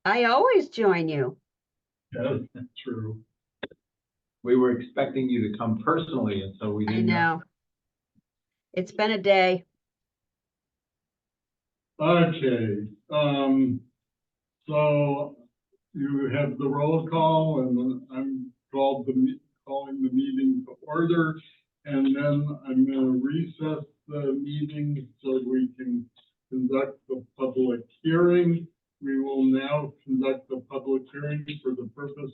I always join you. Yes, that's true. We were expecting you to come personally, and so we I didn't know. know. It's been a day. Okay, so you have the roll call, and then I'm calling the meeting to order, and then I'm gonna recess the meeting so we can conduct the public hearing. We will now conduct the public hearing for the purpose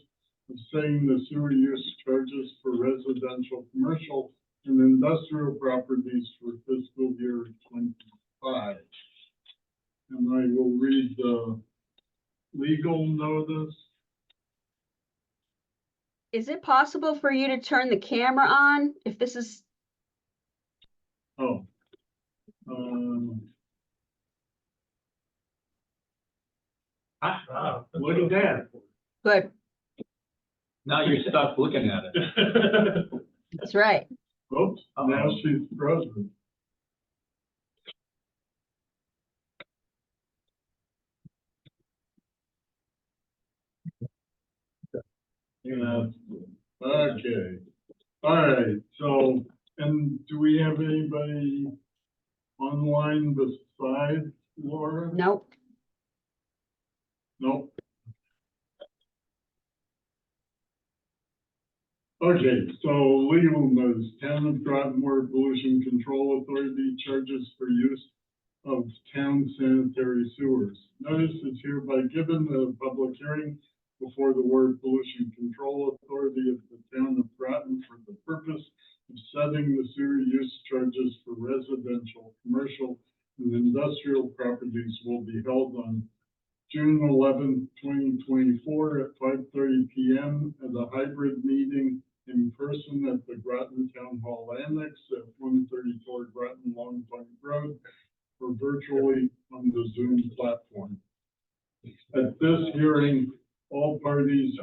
of setting the sewer use charges for residential, commercial, and industrial properties for fiscal year 25. And I will read the legal notice. Is it possible for you to turn the camera on if this is? Oh. Look at that. Good. Now you're stuck looking at it. That's right. Oops, now she's frozen. Yeah. Okay. All right. So, and do we have anybody online besides Laura? Nope. Nope. Okay, so legal notice, Town of Groton Water Pollution Control Authority charges for use of town sanitary sewers. Notice is hereby given the public hearing before the Water Pollution Control Authority of the Town of Groton for the purpose of setting the sewer use charges for residential, commercial, and industrial properties will be held on June 11th, 2024 at 5:30 p.m. as a hybrid meeting in person at the Groton Town Hall Annex at 134 Groton Long Point Road, or virtually on the Zoom platform. At this hearing, all parties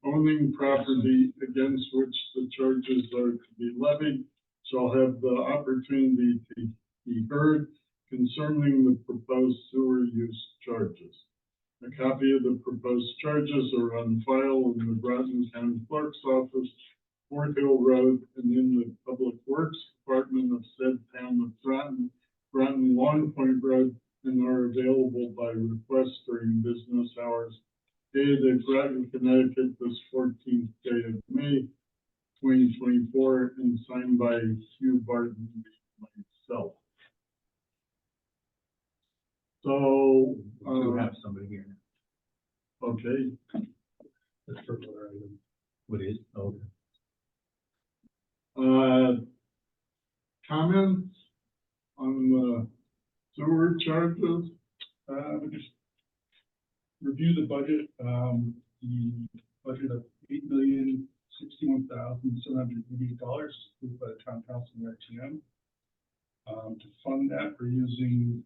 owning property against which the charges are to be levied shall have the opportunity to be heard concerning the proposed sewer use charges. A copy of the proposed charges are on file in the Groton County Clerk's Office, Fort Hill Road, and in the Public Works Department of said town of Groton, Groton Long Point Road, and are available by request during business hours. Dated Groton, Connecticut, this 14th day of May, 2024, and signed by Hugh Barton, myself. So, We do have somebody here. okay. That's for another item. What is? Oh. Comments on the sewer charges? We just review the budget, the budget of $8,061,788 approved by the town council and RTM. To fund that, we're using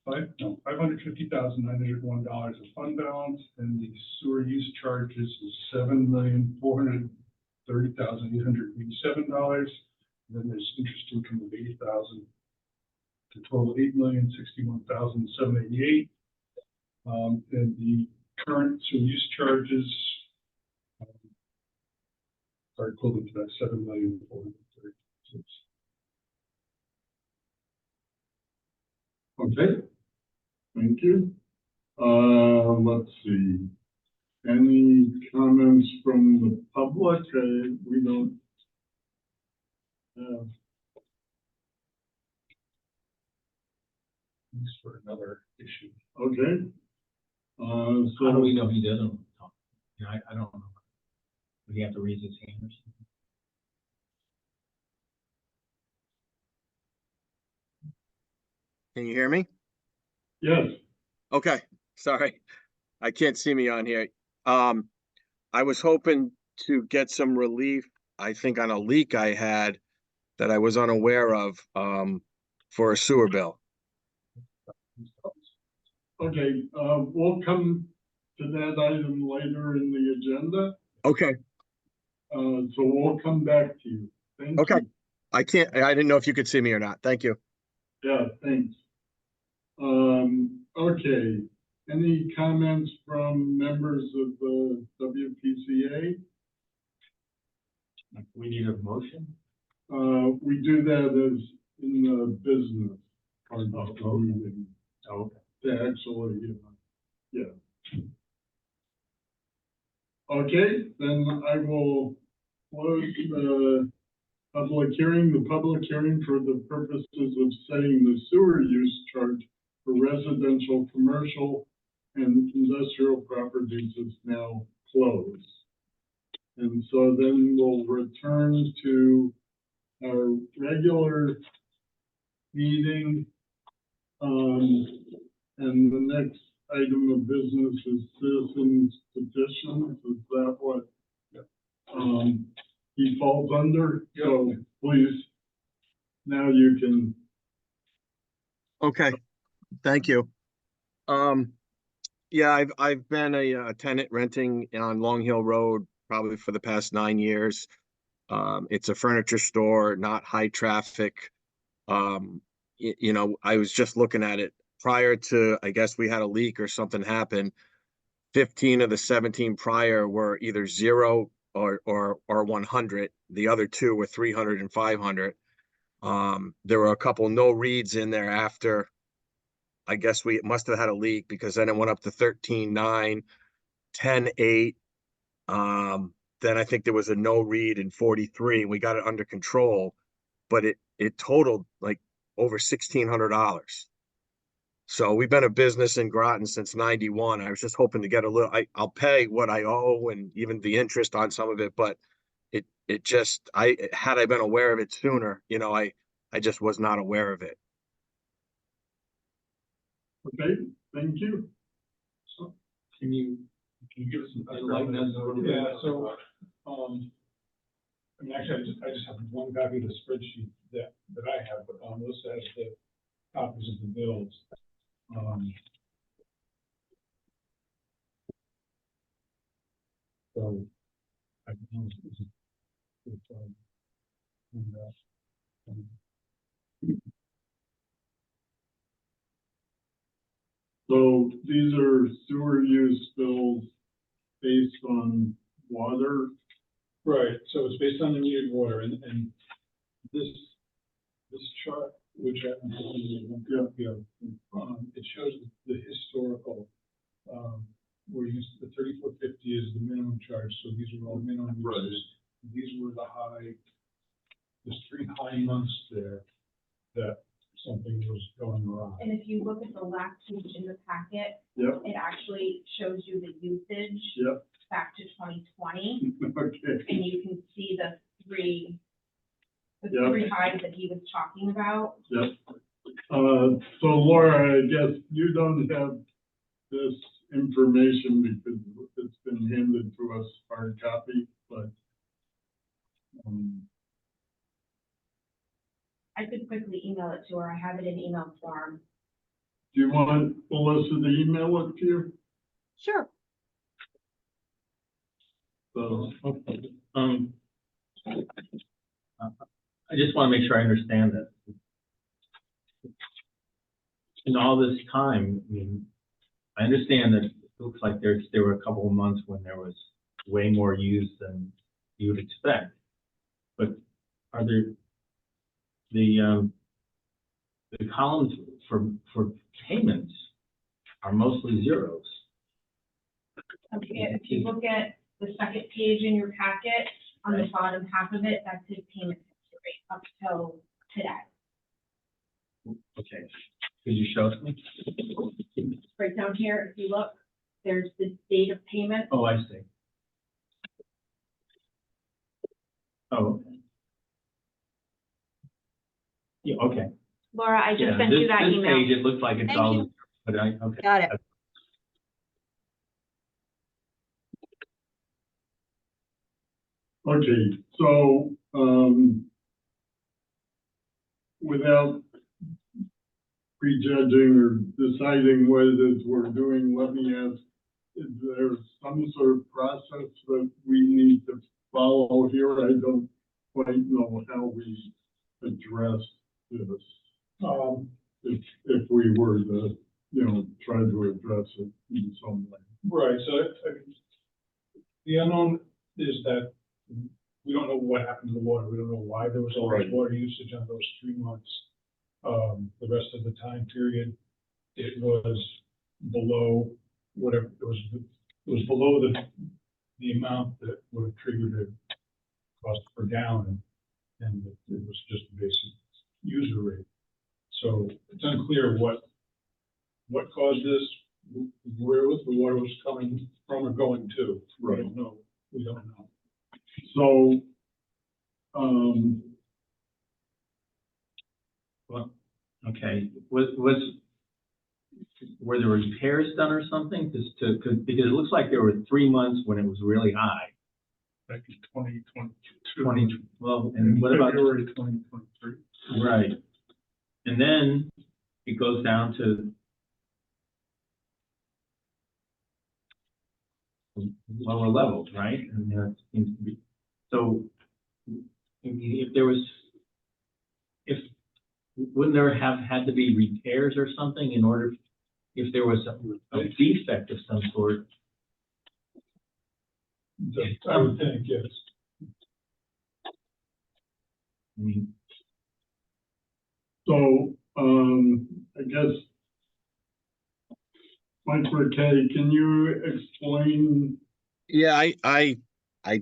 $550,901 of fund balance, and the sewer use charges is $7,430,887. Then there's interest income of $80,000 to total $8,061,788. And the current sewer use charges are equivalent to that $7,430,000. Okay, thank you. Let's see. Any comments from the public? We don't have. Thanks for another issue. Okay. So how do we know he doesn't talk? You know, I don't know. Would he have to raise his hand or something? Can you hear me? Yes. Okay, sorry. I can't see me on here. I was hoping to get some relief, I think, on a leak I had that I was unaware of, for a sewer bill. Okay, we'll come to that item later in the agenda. Okay, So we'll come back to you. Thank okay. you. I didn't know if you could see me or not. Thank you. Yeah, thanks. Okay, any comments from members of the WPCA? We need a motion? We do that as in the business part of the okay. meeting, Oh, to actually, yeah. Okay, then I will close the public hearing. The public hearing for the purposes of setting the sewer use charge for residential, commercial, and industrial properties is now closed. And so then we'll return to our regular meeting. And the next item of business is citizens petitions. Is that what he falls under? So please, now you can. Okay, thank you. Yeah, I've been a tenant renting on Long Hill Road probably for the past 9 years. It's a furniture store, not high traffic. You know, I was just looking at it prior to, I guess we had a leak or something happened. 15 of the 17 prior were either 0 or 100. The other 2 were 300 and 500. There were a couple no reads in there after. I guess we must have had a leak because then it went up to 13.9, 10.8. Then I think there was a no read in 43 and we got it under control, but it totaled like over $1,600. So we've been a business in Groton since 91. I was just hoping to get a little, I'll pay what I owe and even the interest on some of it, but it just, had I been aware of it sooner, you know, I just was not aware of it. Okay, thank you. Can you give us some enlighten us a little bit? Yeah, so, I mean, actually, I just have one copy of the spreadsheet that I have, but, Melissa has the copies of the bills. So, I don't know if, So these are sewer use bills based on water. right, so it's based on the needed water, and this chart, which I, it shows the historical, where the 3450 is the minimum charge, so these are all minimum uses. Right. These were there's 3 high months there that something was going wrong. And if you look at the last page in the packet, Yep, it actually shows you the usage yep, back to 2020, okay, and you can see the three Yep. highs that he was talking about. yep. So Laura, I guess you don't have this information because it's been handed to us hard copy, but I could quickly email it to her. I have it in email form. do you want Melissa to email it to you? Sure. So, I just want to make sure I understand this. In all this time, I mean, I understand that it looks like there were a couple of months when there was way more use than you would expect. But are there the columns for payments are mostly zeros? Okay, if you look at the second page in your packet, on the bottom half of it, that's his payment history up till today. Okay, could you show it to me? Right down here, if you look, there's the date of payment. Oh, I see. Oh, okay. Yeah, okay. Laura, I Yeah, just sent you that this email. page, it looks like it's Thank all, you. but okay. Got it. okay, so, without prejudging or deciding what it is we're doing, let me ask, is there some sort of process that we need to follow here? I don't quite know how we address this. if we were to, you know, try to address it in some way. Right, so the unknown is that we don't know what happened to the water. We don't know why there was all this Right. water usage on those 3 months. The rest of the time period, it was below whatever, it was below the amount that would have triggered a cost per gallon, and it was just a basic user rate. So it's unclear what caused this, where was the water was coming from or going to. Right. We don't know. We don't know. So, Well, okay, were there repairs done or something? Because it looks like there were 3 months when it was really high. back in 2022. 20, well, and what about, February 2023? right? And then it goes down to lower levels, right? And that seems to be, so if there was, wouldn't there have had to be repairs or something in order, if there was a defect of some sort? I would think, yes. I mean, So, I guess, Mike Burkay, can you explain? Yeah, I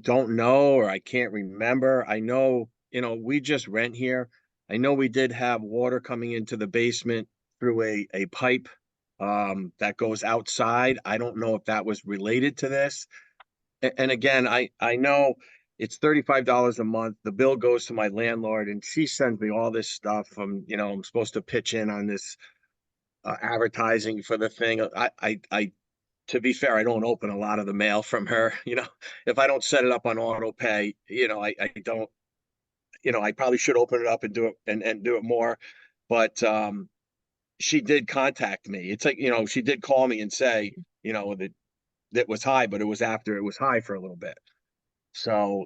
don't know, or I can't remember. I know, you know, we just rent here. I know we did have water coming into the basement through a pipe that goes outside. I don't know if that was related to this. And again, I know it's $35 a month. The bill goes to my landlord and she sends me all this stuff. You know, I'm supposed to pitch in on this advertising for the thing. To be fair, I don't open a lot of the mail from her. You know, if I don't set it up on auto pay, you know, I don't, you know, I probably should open it up and do it and do it more. But she did contact me. It's like, you know, she did call me and say, you know, that was high, but it was after it was high for a little bit. So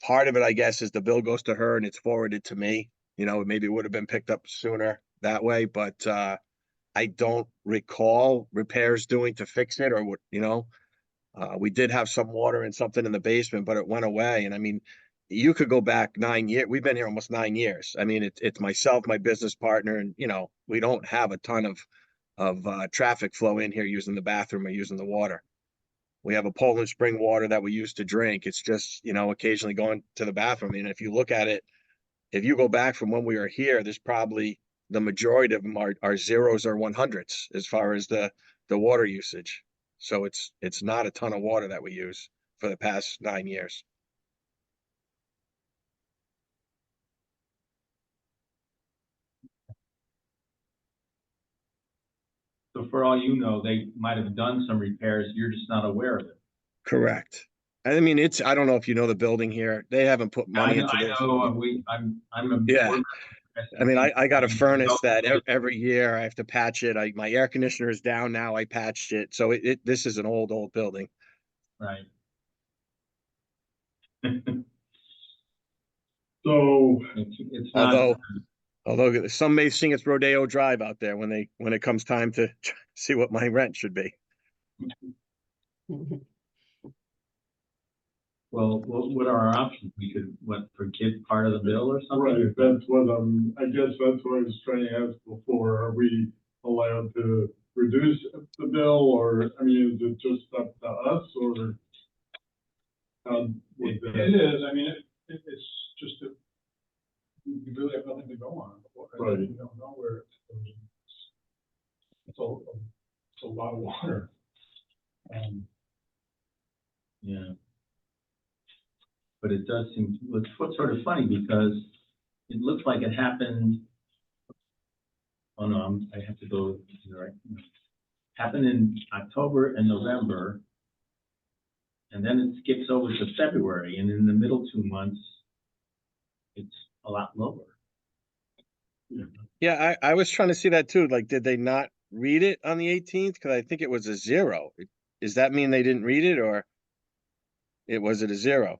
part of it, I guess, is the bill goes to her and it's forwarded to me. You know, maybe it would have been picked up sooner that way, but I don't recall repairs doing to fix it or what, you know. We did have some water and something in the basement, but it went away. And I mean, you could go back 9 years. We've been here almost 9 years. I mean, it's myself, my business partner, and you know, we don't have a ton of traffic flow in here using the bathroom or using the water. We have a Poland spring water that we use to drink. It's just, you know, occasionally going to the bathroom. And if you look at it, if you go back from when we were here, there's probably the majority of them are zeros or 100s as far as the water usage. So it's not a ton of water that we use for the past 9 years. so for all you know, they might have done some repairs, you're just not aware of it. Correct. I mean, I don't know if you know the building here. They haven't put money into I this. know, I'm a. Yeah. I mean, I got a furnace that No, every year I have to patch it. My air conditioner is down now. I patched it. So this is an old building. right. So, It's not, Although some may think it's Rodeo Drive out there when it comes time to see what my rent should be. well, what are our options? We could, forgive part of the bill or something? right, that's what I guess that's what I was trying to ask before. Are we allowed to reduce the bill, or, I mean, is it just up to us, or? It is, I mean, it's just that we really have nothing to go on. Right. We don't know where it's going. It's a lot of water. Yeah. But it does seem, it's sort of funny because it looks like it happened. Oh no, I have to go, right. Happened in October and November. And then it skips over to February, and in the middle 2 months, it's a lot lower. Yeah, I was trying to see that too. Like, did they not read it on the 18th? Because I think it was a 0. Does that mean they didn't read it, or was it a 0?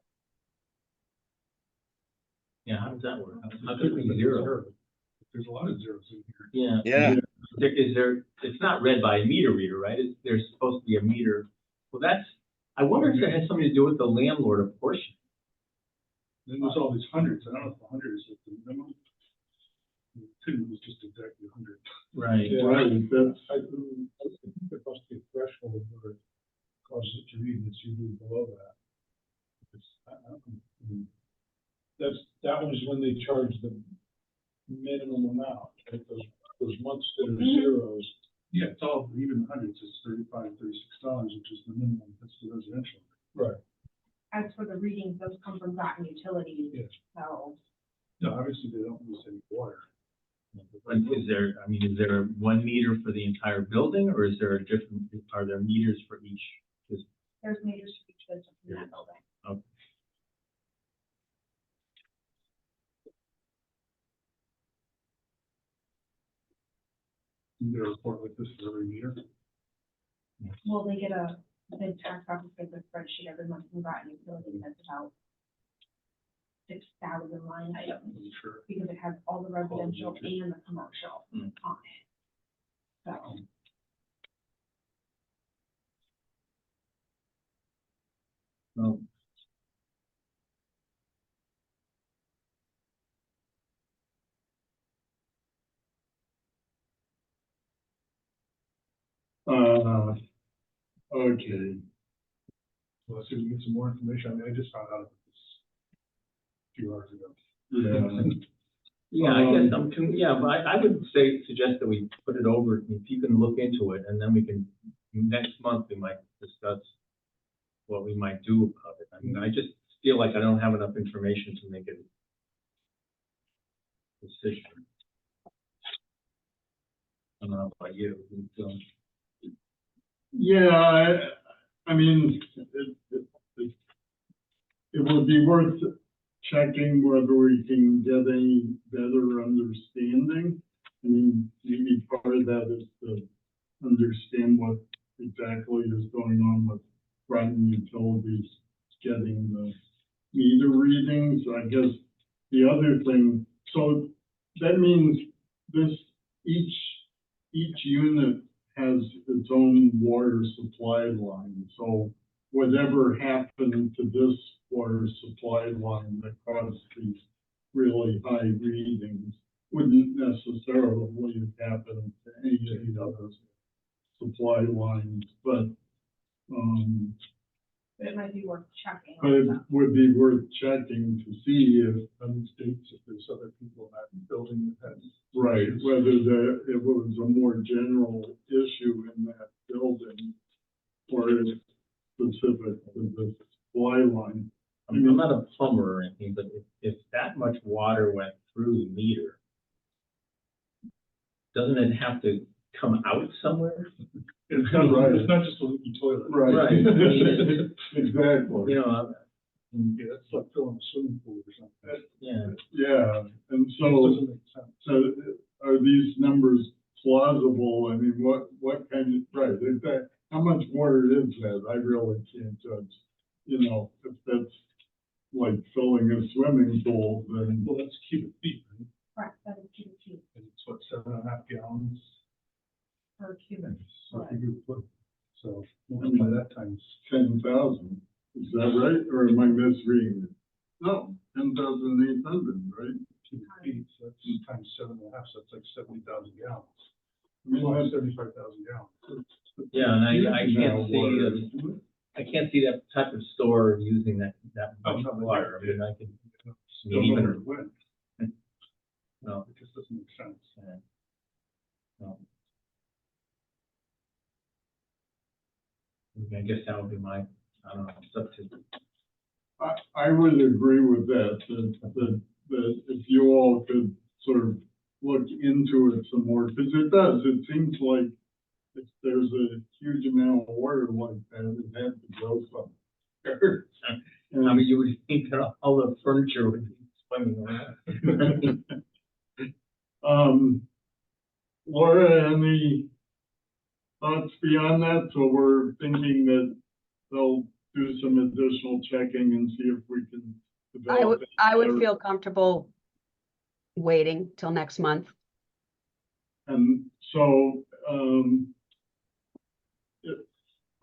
Yeah, how does that work? How could it be 0? There's a lot of zeros in here. Yeah. Yeah. Is there, it's not read by a meter reader, right? There's supposed to be a meter. Well, I wonder if that has something to do with the landlord apportionment. Then there's all these hundreds. I don't know if the hundred is the minimum. It couldn't be just exactly 100. Right. Yeah. Right, that's, I think there must be a threshold where it causes it to read, and it's usually below that. I mean, that was when they charged the minimum amount, right? Those months that are zeros. Yeah, it's all, even the hundreds, it's $35, $36, which is the minimum, that's the residential. Right. As for the readings, those come from Groton Utilities, Yes. so. No, obviously they don't use any water. But is there one meter for the entire building, or is there are there meters for each? There's meters for each business in that building. Okay. Is there a report like this for every meter? Well, they get the tax office gets a spreadsheet every month from Groton Utilities, that's about 6,000 line items, Sure. because it has all the residential okay. and the commercial Mm. on it. So, No. okay. Well, let's see if we can get some more information. I mean, I just found out about this a few hours ago. Yeah. Yeah, I guess but I would suggest that we put it over, if you can look into it, and then we can, next month, we might discuss what we might do about it. I mean, I just feel like I don't have enough information to make a decision. I don't know about you. Yeah, I mean, it would be worth checking whether we can get any better understanding. I mean, maybe part of that is to understand what exactly is going on with Groton Utilities getting the meter readings. I guess the other thing, so that means each unit has its own water supply line. So whatever happened to this water supply line that caused these really high readings wouldn't necessarily have happened to any of the other supply lines, but it might be worth checking. it would be worth checking to see if, Some states, if there's other people in that building that has. right, whether it was a more general issue in that building or if specific to the supply line. I'm not a plumber or anything, but if that much water went through the meter, doesn't it have to come out somewhere? It's not, Right. It's not just a leaky toilet. Right. Right. Exactly. You know, Yeah, it's like filling a swimming pool or something. yeah. Yeah, and It so, doesn't make sense. so are these numbers plausible? I mean, what kind of, right, is that, how much water is that? I really can't judge. You know, if that's like filling a swimming pool, then, Well, that's cubic feet, right? Correct, that is cubic feet And it's what, 7.5 gallons? per cubic So foot. if you put, so multiply that times. 10,000, is that right? Or am I misreading it? No, 10,800, right? Cubic feet, so that's times 7.5, so it's like 70,000 gallons. I mean, Well, that's 75,000 gallons. Yeah, and I huge amount can't of see, water. I can't see that type of store using that Oh, much no, water. I yeah. mean, I can, Don't know even- where it went. no, It just doesn't make sense. yeah. No. I guess that would be my, I don't know, it's up to, I would agree with that if you all could sort of look into it some more, because it seems like if there's a huge amount of water like that, it had to go somewhere. I mean, you would think that all the furniture would be swimming around. Laura, any thoughts beyond that? So we're thinking that they'll do some additional checking and see if we can develop. I would better- feel comfortable waiting till next month. And so,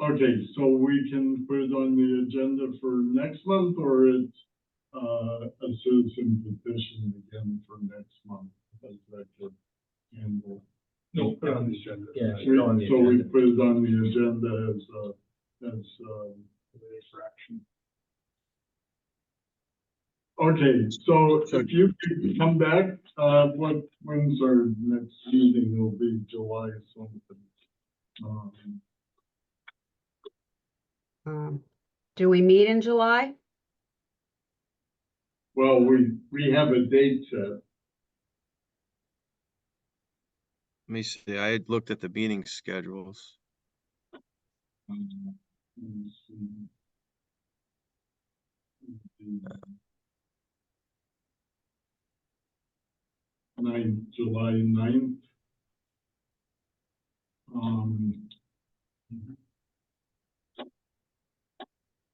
okay, so we can put it on the agenda for next month, or it's, a citizen petition again for next month? As that could handle. No, put it on the agenda. Yeah, it's on the So we agenda. put it on the agenda For action. okay, so So- if you could come back, when's our next meeting? It'll be July something. Do we meet in July? Well, we have a date set. Let me see, I had looked at the meeting schedules. Let me see. July 9th.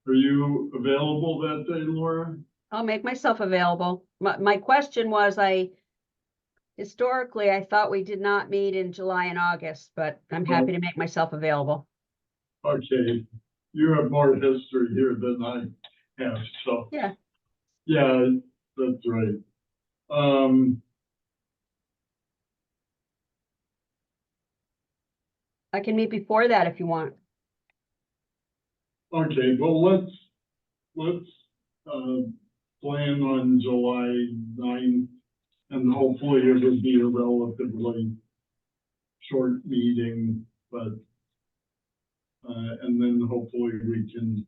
Are you available that day, Laura? I'll make myself available. My question was, historically, I thought we did not meet in July and August, but I'm happy to make myself available. Okay, you have more history here than I have, so. Yeah. Yeah, that's right. I can meet before that if you want. Okay, well, let's, plan on July 9th, and hopefully it would be a relatively short meeting, but, and then hopefully we can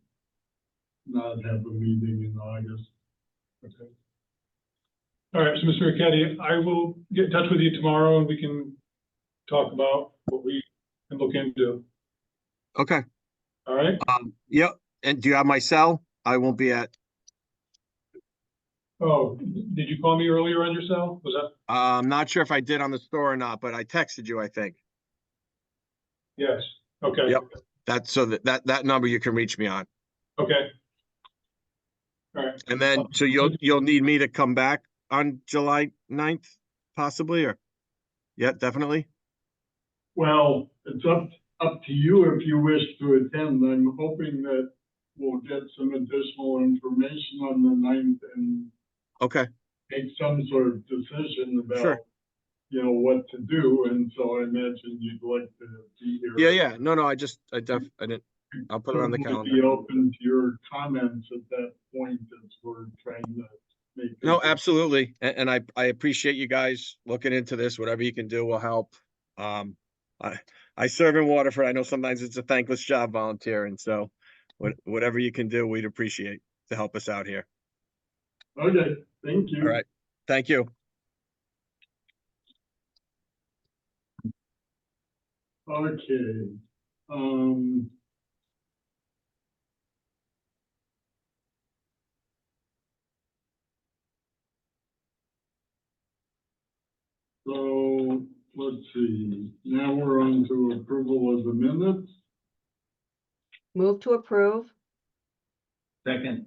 not have a meeting in August. Okay. All right, so Mr. Ricchetti, I will get in touch with you tomorrow and we can talk about what we can look into. Okay, All right? yep, and do you have my cell? I won't be at, Oh, did you call me earlier on your cell? Was that? I'm not sure if I did on the store or not, but I texted you, I think. Yes. Okay. Yep. That's so that number you can reach me on. Okay. All right. And then, so you'll need me to come back on July 9th, possibly, or? Yeah, definitely. Well, it's up to you if you wish to attend. I'm hoping that we'll get some additional information on the 9th and Okay, make some sort of decision about, Sure. you know, what to do. And so I imagine you'd like to be here. yeah, no, I didn't, I'll put it on the Certainly calendar. Be open to your comments at that point as we're trying to make. No, a- absolutely. And I appreciate you guys looking into this. Whatever you can do will help. I serve in Waterford. I know sometimes it's a thankless job volunteering, so whatever you can do, we'd appreciate to help us out here. Okay, thank you. All right. Thank you. Okay. So let's see, now we're on to approval of the minutes. Move to approve. Second,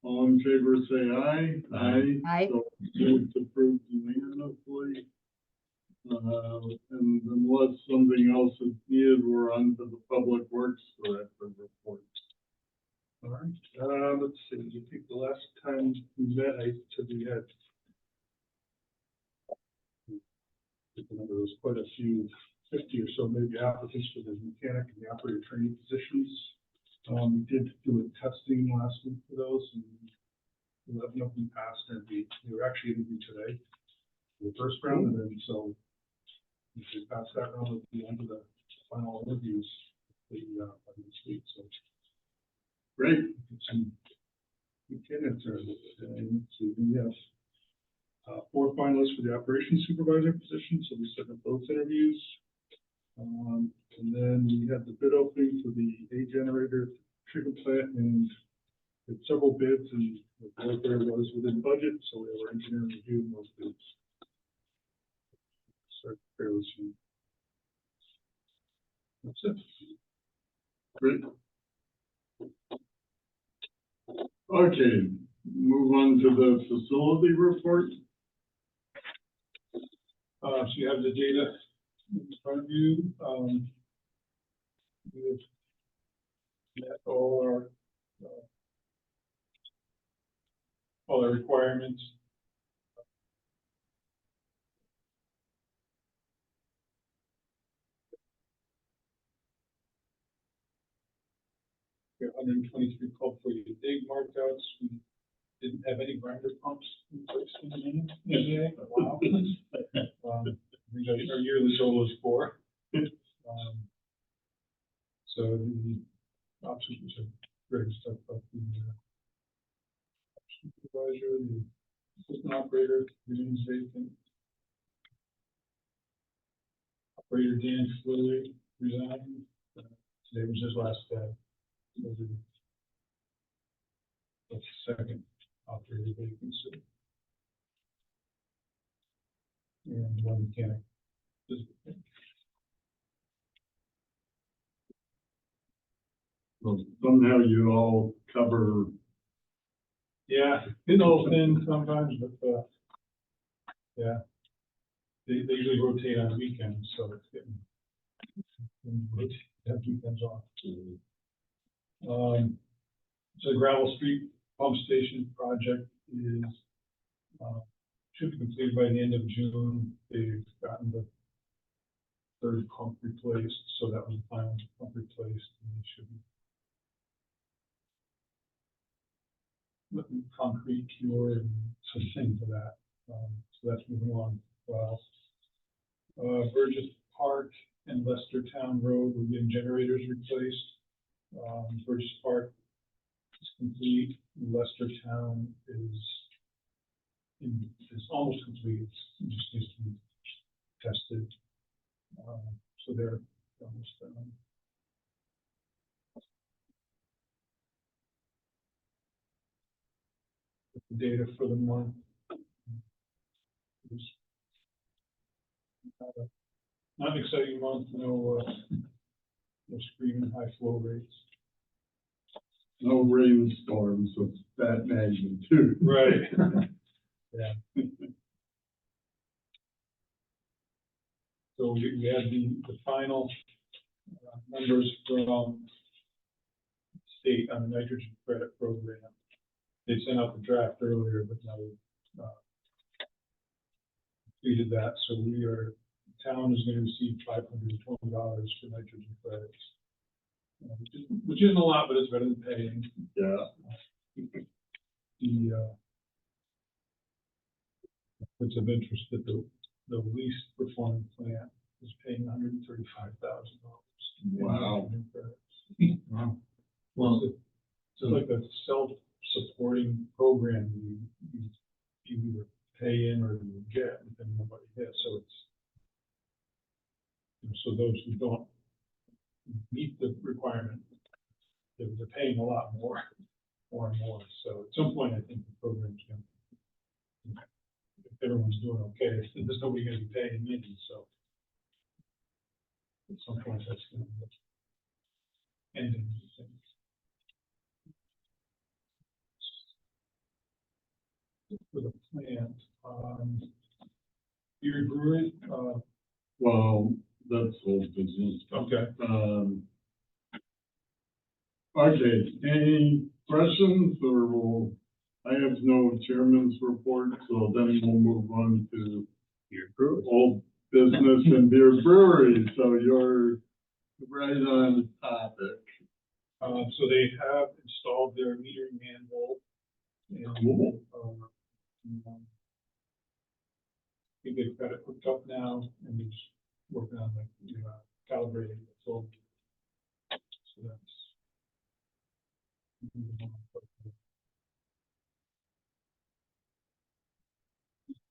All in favor, say aye. Aye. Aye. So it's approved unanimously. And unless something else is needed, we're on to the Public Works Director report. All right, let's see, I think the last time we met, I said we had. I remember there was quite a few, 50 or so maybe applicants for the mechanic and the operator training positions. We did do a testing last week for those, and 11 of them passed, and we were actually interviewed today for the first round, and then so if we pass that round, we'll be on to the final interviews by this week, so. Great. Some good candidates are, and so we have 4 finalists for the operations supervisor position, so we set up those interviews. And then we had the bid opening for the A generator treatment plant, and had several bids, and the board there was within budget, so we have our engineering reviewing those bids. Start fairly soon. That's it. Great. Okay, move on to the facility report. So you have the data in front of you, we have met all our requirements. We have 123 called for you to dig markouts. We didn't have any grinder pumps in place in the meeting. Wow. Our yearly total is 4. So the options are great stuff about the supervisor, the assistant operator remains vacant. Operator Dan Flilly resigned. Today was his last day. That's the second operator vacancy. And one mechanic. Well, somehow you all cover, Yeah, it all thin sometimes, but, yeah. They usually rotate on weekends, so it's getting, have weekends off. So the gravel street pump station project is, should be completed by the end of June. They've gotten the 3rd pump replaced, so that was the final pump replaced, and they should be looking concrete cure and some things for that. So that's moving along well. Burgess Park and Leicester Town Road, we're getting generators replaced. Burgess Park is complete. Leicester Town is almost complete. It just needs to be tested. So they're almost done. The data for the month is not an exciting month. No screaming high flow rates. no rainstorms of that magnitude. Right. Yeah. So we had the final numbers from state on the nitrogen credit program. They sent out the draft earlier, but now we completed that. So town is going to receive $520 for nitrogen credits, which isn't a lot, but it's better than paying. Yeah. It's of interest that the least performing plant is paying $135,000. Wow. Wow. Well, It's like a self-supporting program you either pay in or you get, depending on what you get. So so those who don't meet the requirement, they're paying a lot more and more. So at some point, I think the program's going to, if everyone's doing okay, there's nobody going to be paying me. So at some point, that's going to end in things. For the plant, beer brewery, Well, that's old business. okay. Okay, any questions I have no chairman's report, so then we'll move on to you're approved. old business and beer brewery. So you're right on topic. So they have installed their metering manhole. And, Cool. I think they've got it hooked up now, and they're just working on calibrating it. So that's.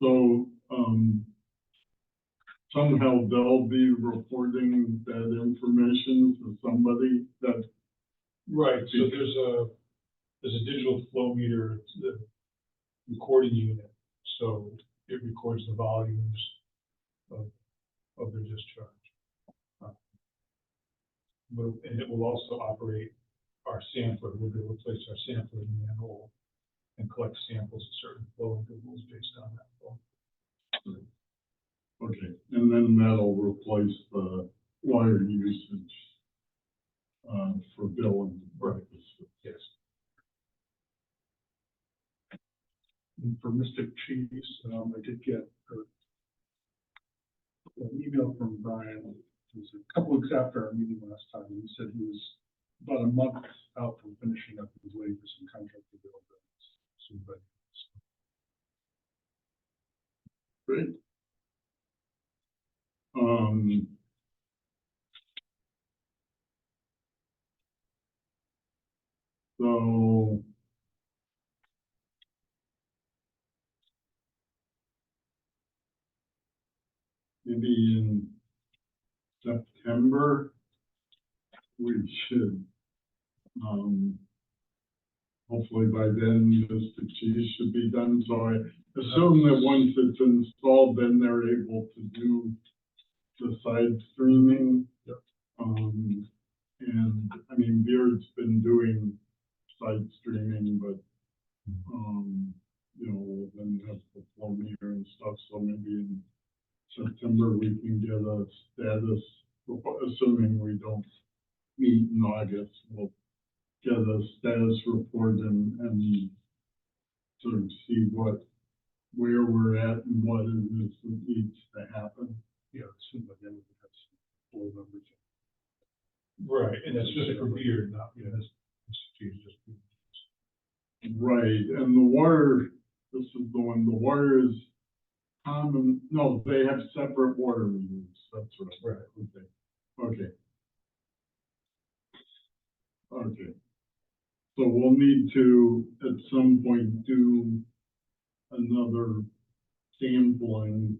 So, somehow they'll be reporting that information to somebody that, Right, so there's a digital flow meter, it's the recording unit, so it records the volumes of their discharge. And it will also operate our sampler. We'll be able to place our sampler in the manhole and collect samples at certain flow intervals based on that flow. okay, and then that'll replace the water usage, for billing purposes. Yes. And for Mystic Cheese, I did get an email from Brian. It was a couple weeks after our meeting last time. He said he was about a month out from finishing up. He was waiting for some contractor bill. Great. So maybe in September, we should, hopefully by then, the cheese should be done. So I assume that once it's installed, then they're able to do the side streaming. Yep. And I mean, Beard's been doing side streaming, but, you know, we'll then have the flow meter and stuff. So maybe in September, we can get a status, assuming we don't meet in August, we'll get a status report and sort of see where we're at and what it is that needs to happen. Yeah, soon by then we can have some full numbers. Right, and that's just for beer, not, yeah, that's just. Right, and the water, this is the one, the water is common, no, they have separate water meters, that's right. Right, okay. Okay. So we'll need to, at some point, do another sampling.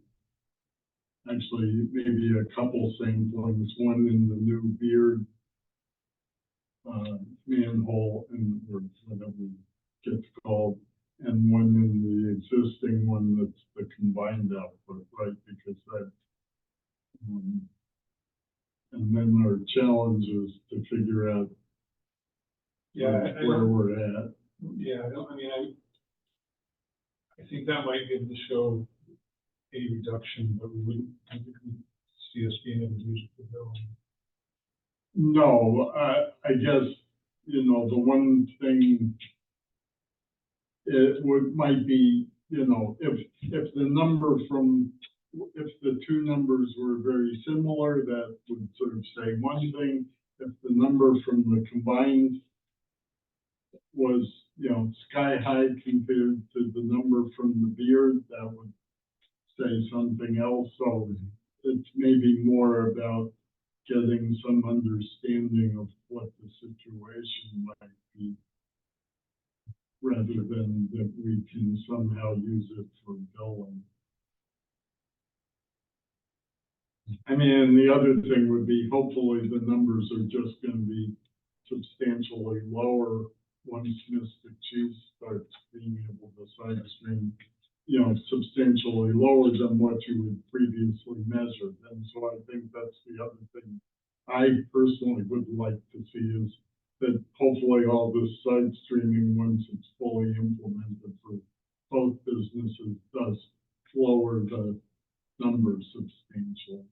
Actually, maybe a couple samplings, one in the new Beard manhole, and or whatever it gets called, and one in the existing one that's the combined output, right? Because that, and then our challenge is to figure out where we're at. Yeah, I think that might be able to show a reduction, but we wouldn't, I think we see us being able to use it for billing. No, I guess, you know, the one thing might be, you know, if the number if the two numbers were very similar, that would sort of say one thing. If the number from the combined was, you know, sky high compared to the number from the Beard, that would say something else. So it's maybe more about getting some understanding of what the situation might be, rather than that we can somehow use it for billing. I mean, the other thing would be, hopefully the numbers are just going to be substantially lower once Mystic Cheese starts being able to side stream, you know, substantially lower than what you had previously measured. And so I think that's the other thing I personally would like to see, is that hopefully all this side streaming, once it's fully implemented for both businesses, does lower the numbers substantially.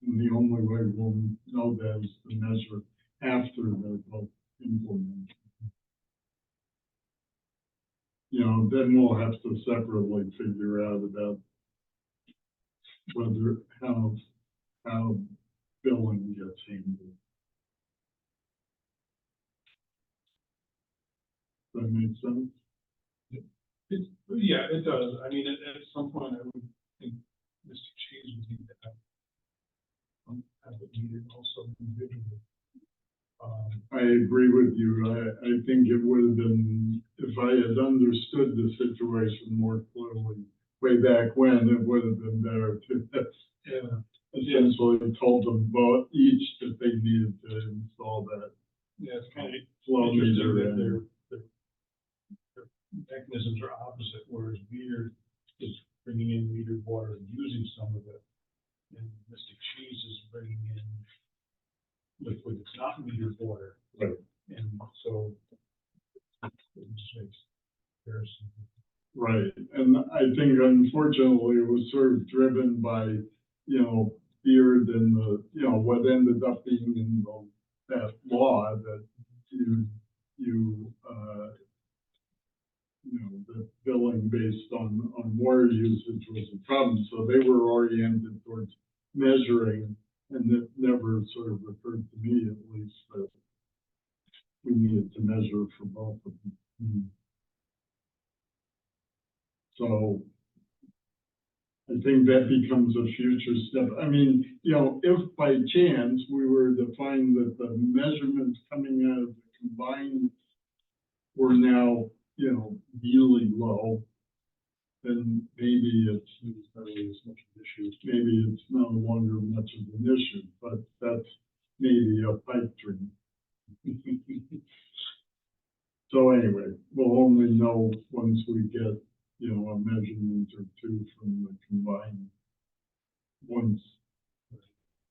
And the only way we'll know that is to measure after they're both implemented. You know, then we'll have to separately figure out about whether, how billing gets handled. Does that make sense? Yeah, it does. I mean, at some point, I would think Mr. Cheese would need to have it needed also individually. I agree with you. I think it would have been, if I had understood the situation more clearly way back when, it would have been better to have essentially told them both each that they needed to install that. Yeah, it's kind of flow interesting meter. that their mechanisms are opposite, whereas Beard is bringing in metered water and using some of it, and Mystic Cheese is bringing in liquid that's not metered water. Right. And so it just makes comparison. Right, and I think unfortunately it was sort of driven by beard and what ended up being in that law that the billing based on water usage was a problem. So they were oriented towards measuring, and it never sort of occurred to me, at least, that we needed to measure for both of them. So I think that becomes a future step. I mean, if by chance we were to find that the measurements coming out of the combined were now, really low, then maybe it's not really as much an issue. Maybe it's no longer much of an issue, but that's maybe a pipe dream. So anyway, we'll only know once we get, a measurement or two from the combined, once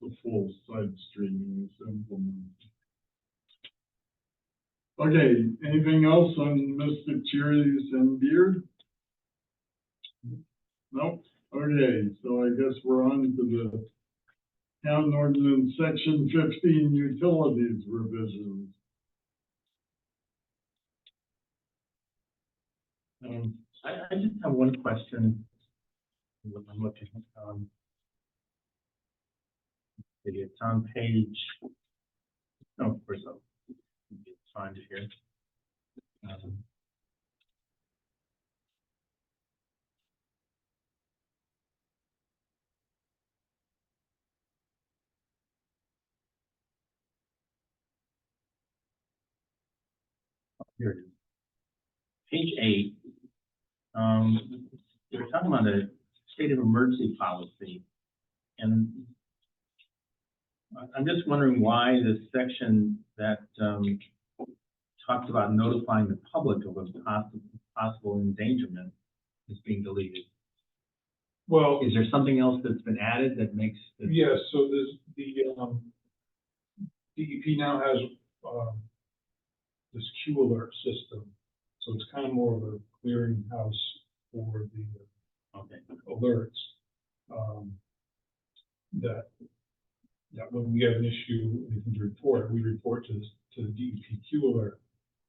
the full side streaming is implemented. Okay, anything else on Mystic Cherries and Beard? Nope. Okay, so I guess we're on to the town ordinance section 15 utilities revisions. I just have one question. I'm looking, it's on page, of course, I'll find it here. Here it is. Page 8. We're talking about a state of emergency policy, and I'm just wondering why the section that talks about notifying the public of a possible endangerment is being deleted. Well, Is there something else that's been added that makes this? yes, so there's DEP now has this Q alert system, so it's kind of more of a clearinghouse for the alerts. That when we have an issue, anything to report, we report to the DEP Q alert,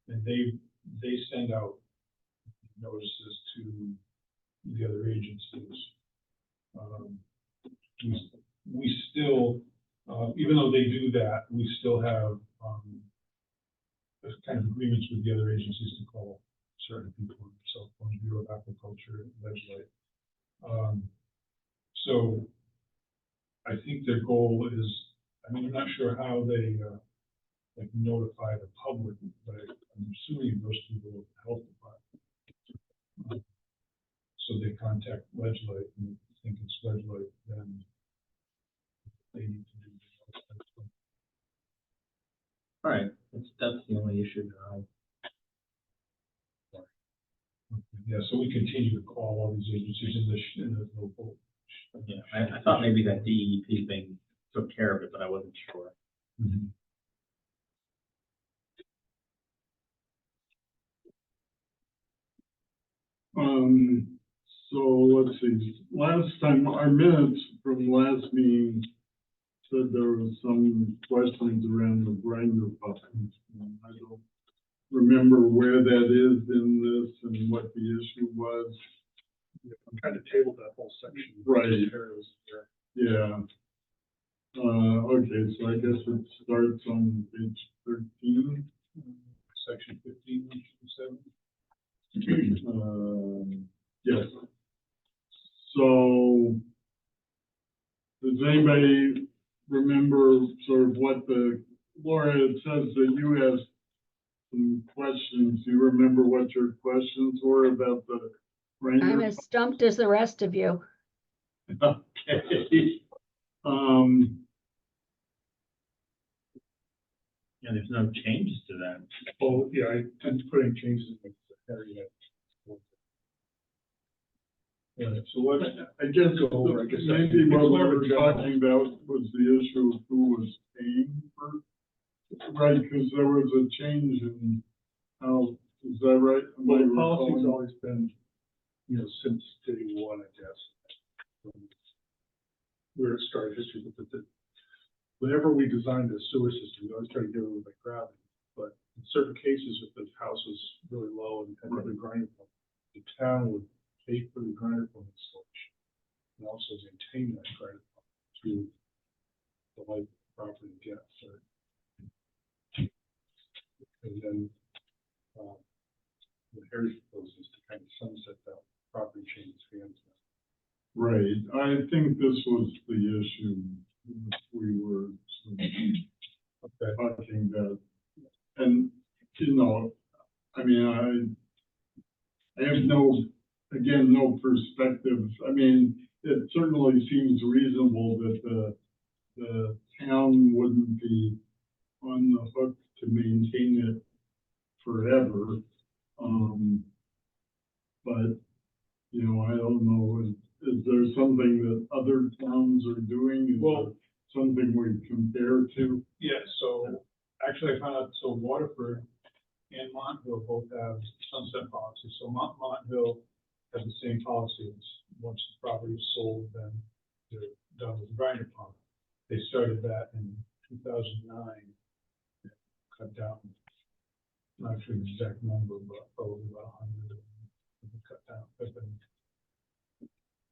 and they send out notices to the other agencies. We still, even though they do that, we still have kind of agreements with the other agencies to call certain people, so Bureau of Agriculture, legislate. So I think their goal is, I'm not sure how they notify the public, but I'm assuming most people with the health department. So they contact legislate, and think it's legislate, then they need to do this. All right, that's the only issue that I. Yeah, so we continue to call all these agencies in the local. Yeah, I thought maybe that DEP thing took care of it, but I wasn't sure. Mm-hmm. So let's see, last time, our minutes from last meeting said there was some questions around the grinder buttons. I don't remember where that is in this and what the issue was. I'm trying to table that whole section. Right. Yeah. Okay, so I guess it starts on page 13. Section 15, 7. Yes. So, does anybody remember sort of what Laura, it says that you asked some questions. Do you remember what your questions were about the grinder? I'm as stumped as the rest of you. Okay. Yeah, there's no changes to that. Oh, yeah, I didn't put any changes in the area. Yeah, so what, I guess maybe what we were talking about was the issue of who was paying for, right, because there was a change in how, is that right? well, the policy's always been, since day one, I guess. Where it history, but whenever we designed the sewer system, we always try to get it by gravity. But in certain cases, if the house was really low and had another grinder pump, the town would pay for the grinder pump installation and also maintain that grinder pump through the life of the property gets. And then, what Harry proposes to kind of sunset that property change hands now. Right, I think this was the issue we were sort of talking about. And, you know, I mean, I have no perspective. I mean, it certainly seems reasonable that the town wouldn't be on the hook to maintain it forever. But, you know, I don't know, is there something that other towns are doing? Is Well, there something we compare to? yeah, so actually I found out, so Waterford and Montville both have sunset policies. So Montville has the same policy. It's once the property is sold, then they're done with the grinder pump. They started that in 2009, cut down, not sure the exact number, but probably about 100 have been cut down, have been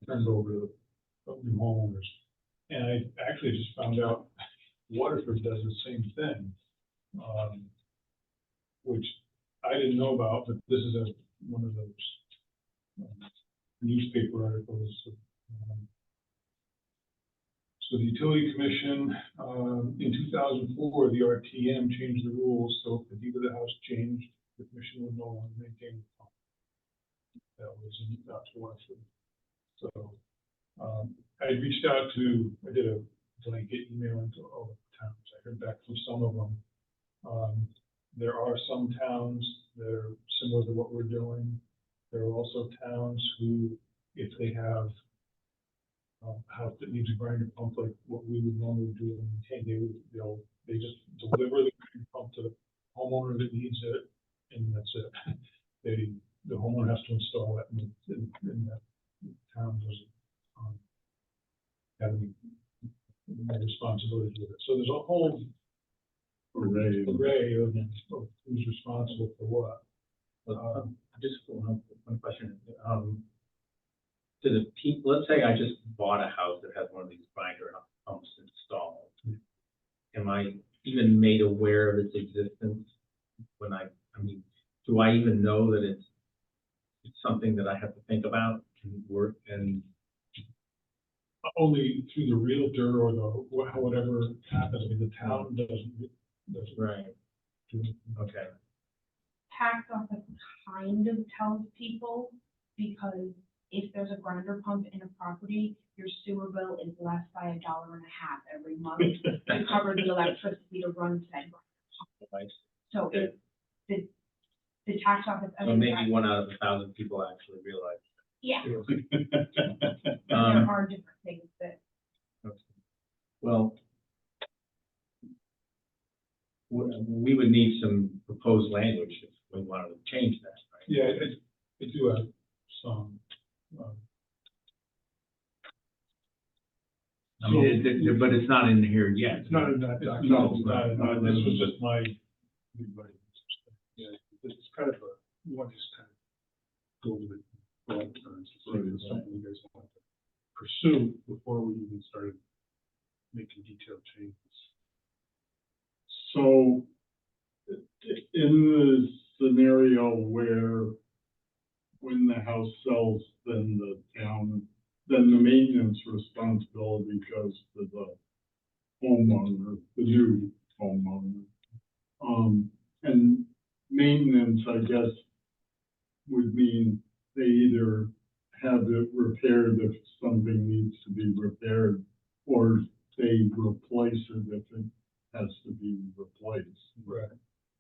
turned over to new homeowners. And I actually just found out Waterford does the same thing, which I didn't know about, but this is one of those newspaper articles. So the Utility Commission, in 2004, the RTM changed the rules, so if the deed of the house changed, the commission would no longer maintain the pump. That was in Waterford. So I reached out to, I did a blanket email into all the towns. I heard back from some of them. There are some towns that are similar to what we're doing. There are also towns who, if they have a house that needs a grinder pump, like what we would normally do and maintain, they just deliver the grinder pump to the homeowner that needs it, and that's it. The homeowner has to install it, and that town doesn't have any responsibility with it. So there's a whole array of who's responsible for what. Just one question. To the people, let's say I just bought a house that has one of these grinder pumps installed. Am I even made aware of its existence when I mean, do I even know that it's something that I have to think about and work and? Only through the realtor or whatever happens. I mean, the town doesn't Right. do anything. Okay. Tax office kind of tells people, because if there's a grinder pump in a property, your sewer bill is less by $1.50 every month to cover the electricity to run said grinder pump. Right. So if the tax office. I So mean, maybe 1 out of 1,000 people actually realize. Yeah, That. there are different things that. Well, we would need some proposed language if we wanted to change that, right? Yeah, I do have some. I mean, but it's not in here yet. It's not in that No, document. it's not. This was just my. Yeah, it's kind of you want to just kind of go over the broad terms, so it's something you guys want to pursue before we even started making detailed changes. So, in the scenario where when the house sells, then the maintenance responsibility goes to the homeowner, the new homeowner. And maintenance, I guess, would mean they either have it repaired if something needs to be repaired, or they replace it if it has to be replaced. Right.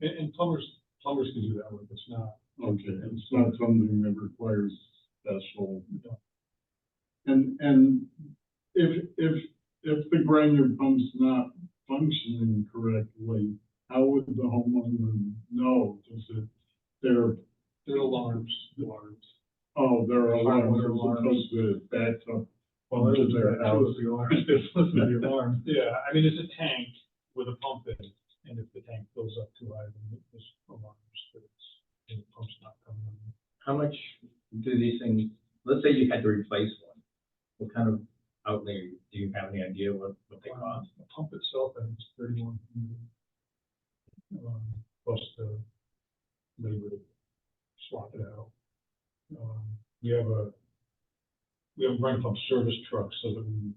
And plumbers can do that work. It's not. Okay, it's not something that requires special. No. And if the grinder pump's not functioning correctly, how would the homeowner know? There are alarms. Oh, there are Hardware alarms, alarms. as opposed to backup Well, it was Their two house. of the alarms, this was the alarm, yeah, I mean, it's a tank with a pump in it, and if the tank fills up too high, then there's alarms, that the pump's not coming on. How much do these things, let's say you had to replace one, what kind of outlay, do you have any idea what they cost? The pump itself, I think it's 31, plus the labor to swap it out. We have a run pump service truck, so that we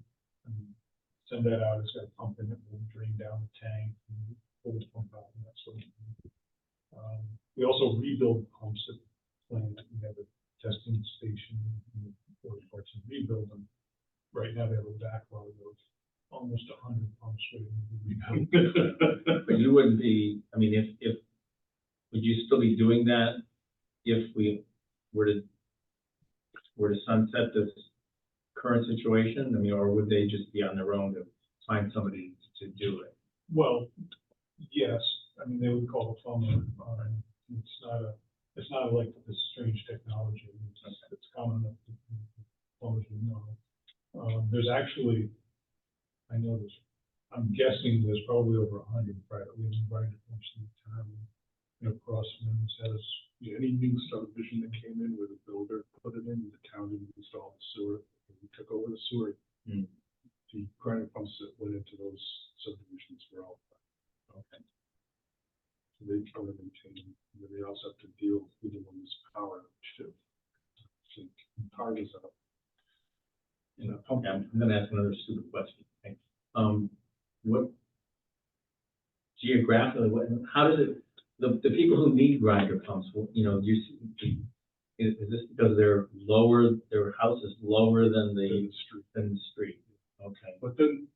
send that out, it's got a pump in it, we'll drain down the tank, and pull the pump out, and that sort of thing. We also rebuild pumps at the plant, we have a testing station, and those parts and rebuild them. Right now, they have a backlog of almost 100 pumps waiting to be rebuilt. But you wouldn't be, I mean, if, would you still be doing that if we were to sunset this current situation? I mean, or would they just be on their own to find somebody to do it? Well, yes, I mean, they would call a plumber, it's not like this strange technology, it's common enough that plumbers would know. There's actually, I know this, I'm guessing there's probably over 100 privately owned grinder pumps in the town. You know, Crossman's has, Any new subdivision that came in where the builder put it in, the town didn't install the sewer, we took over the sewer. Hmm. The grinder pumps that went into those subdivisions were all. Okay. So they try to maintain, and then they also have to deal with the one's power outage too. So power is up. You know, okay, I'm gonna ask another stupid question. Okay. What geographically, how does it, the people who need grinder pumps, you know, is this because they're lower, their house is lower than the street? Okay. But then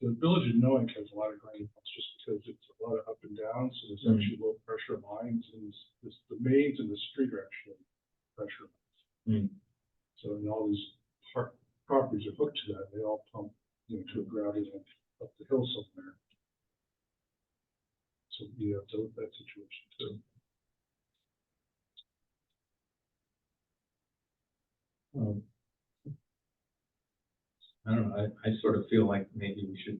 the village of Noack has a lot of grinder pumps just because it's a lot of up and down, so there's actually low pressure lines, and the mains and the street are actually pressure lines. So in all these properties are hooked to that, they all pump, to a gravity line up the hill somewhere. So you have that situation too. I don't know, I sort of feel like maybe we should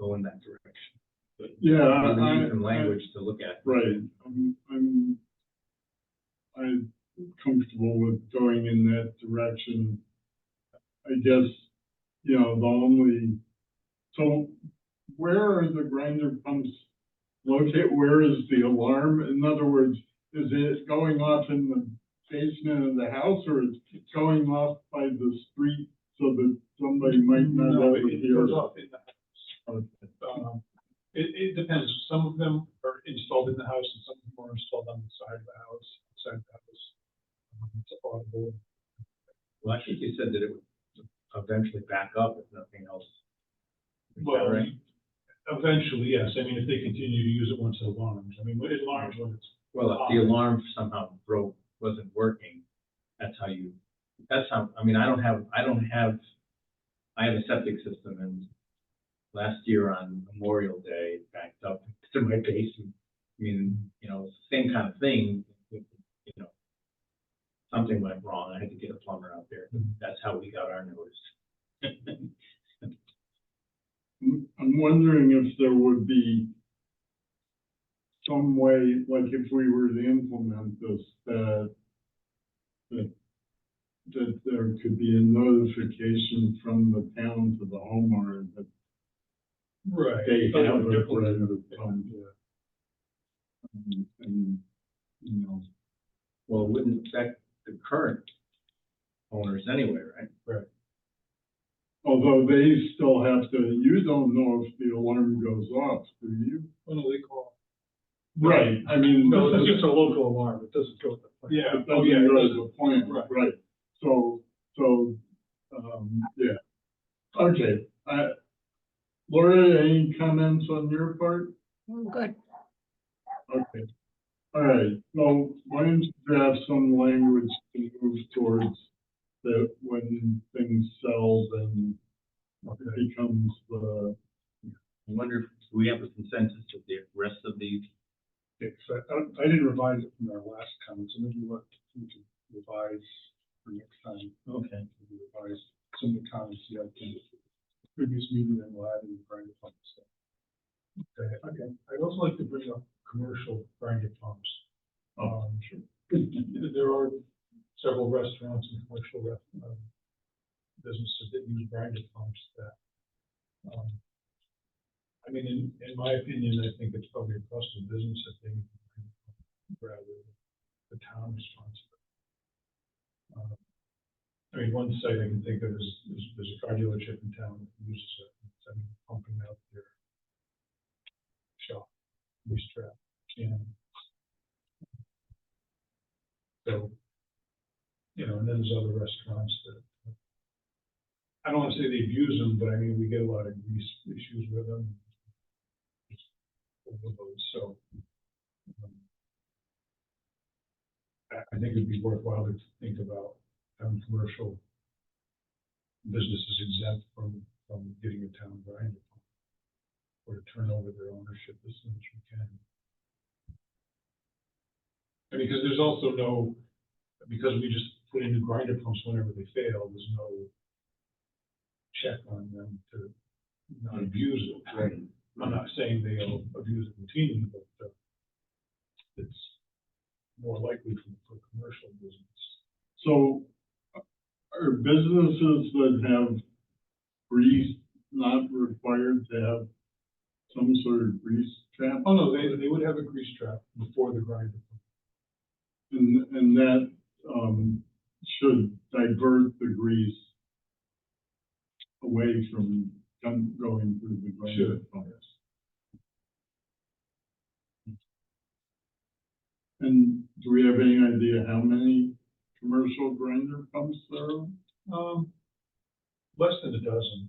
go in that direction. But Yeah, we need some language to look at. Right, I'm comfortable with going in that direction. I guess, so where are the grinder pumps located? Where is the alarm? In other words, is it going off in the basement of the house, or is it going off by the street so that somebody might not no, it overhear? goes off in the house. It depends, some of them are installed in the house, and some of them are installed on the side of the house, outside the house. It's audible. Well, I think you said that it would eventually back up if nothing else. Is that Well, right? eventually, yes, I mean, if they continue to use it once it alarms, I mean, it alarms when it's. Well, if the alarm somehow wasn't working, I mean, I have a septic system, and last year on Memorial Day, it backed up to my basement. I mean, same kind of thing, something went wrong, I had to get a plumber out there, that's how we got our notice. I'm wondering if there would be some way, like if we were to implement this, that there could be a notification from the town to the homeowner that Right. they have a Different. grinder pump. And, Well, it wouldn't affect the current owners anyway, right? although they still have to, you don't know if the alarm goes off, do you? What do they call? Right, I mean. No, it's just a local alarm, it doesn't go with the plan. Yeah, It doesn't go to the plant, Right. right, so, yeah. Okay, Laura, any comments on your part? Good. Okay, all right, well, why don't you draft some language to move towards that when things sell, then it becomes the. I wonder if we have a consensus of the rest of these. I didn't revise it from our last comment, so maybe what we can revise for next time. Okay. Revise some of the comments, yeah, I think previous meeting and we'll add in the grinder pump stuff. Okay, I'd also like to bring up commercial grinder pumps. Sure. There are several restaurants and commercial businesses that use grinder pumps that, I mean, in my opinion, I think it's probably a cost of business that they rather than the town responsible. I mean, one site I can think of is there's a car dealership in town that uses it, and pumping out their shop, lease trap, and so, you know, and then there's other restaurants that, I don't want to say they abuse them, but I mean, we get a lot of grease issues with them. So, I think it'd be worthwhile to think about having commercial businesses exempt from getting a town grinder pump, or to turn over their ownership as soon as we can. I mean, because there's also no, because we just put in new grinder pumps whenever they fail, there's no check on them to not abuse it. Right. I'm not saying they'll abuse it routinely, but it's more likely for commercial business. So are businesses that have grease not required to have some sort of grease trap? Oh, no, they would have a grease trap before the grinder pump. And that, should divert the grease away from going through the grinder pump. And do we have any idea how many commercial grinder pumps there are? Less than a dozen,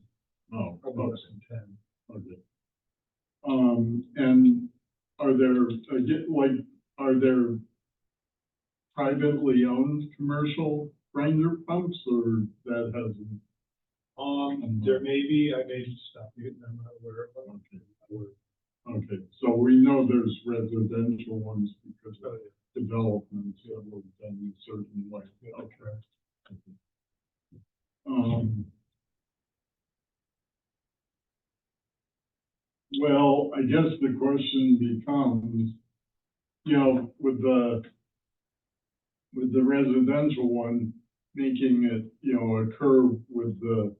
Oh, probably okay. less than 10. Okay. And are there privately owned commercial grinder pumps, or that hasn't? There may be, I may stop you, I'm not aware of them. Okay, so we know there's residential ones because of developments that were done in a certain way. Okay. Well, I guess the question becomes, you know, with the residential one, making it, you know, occur with the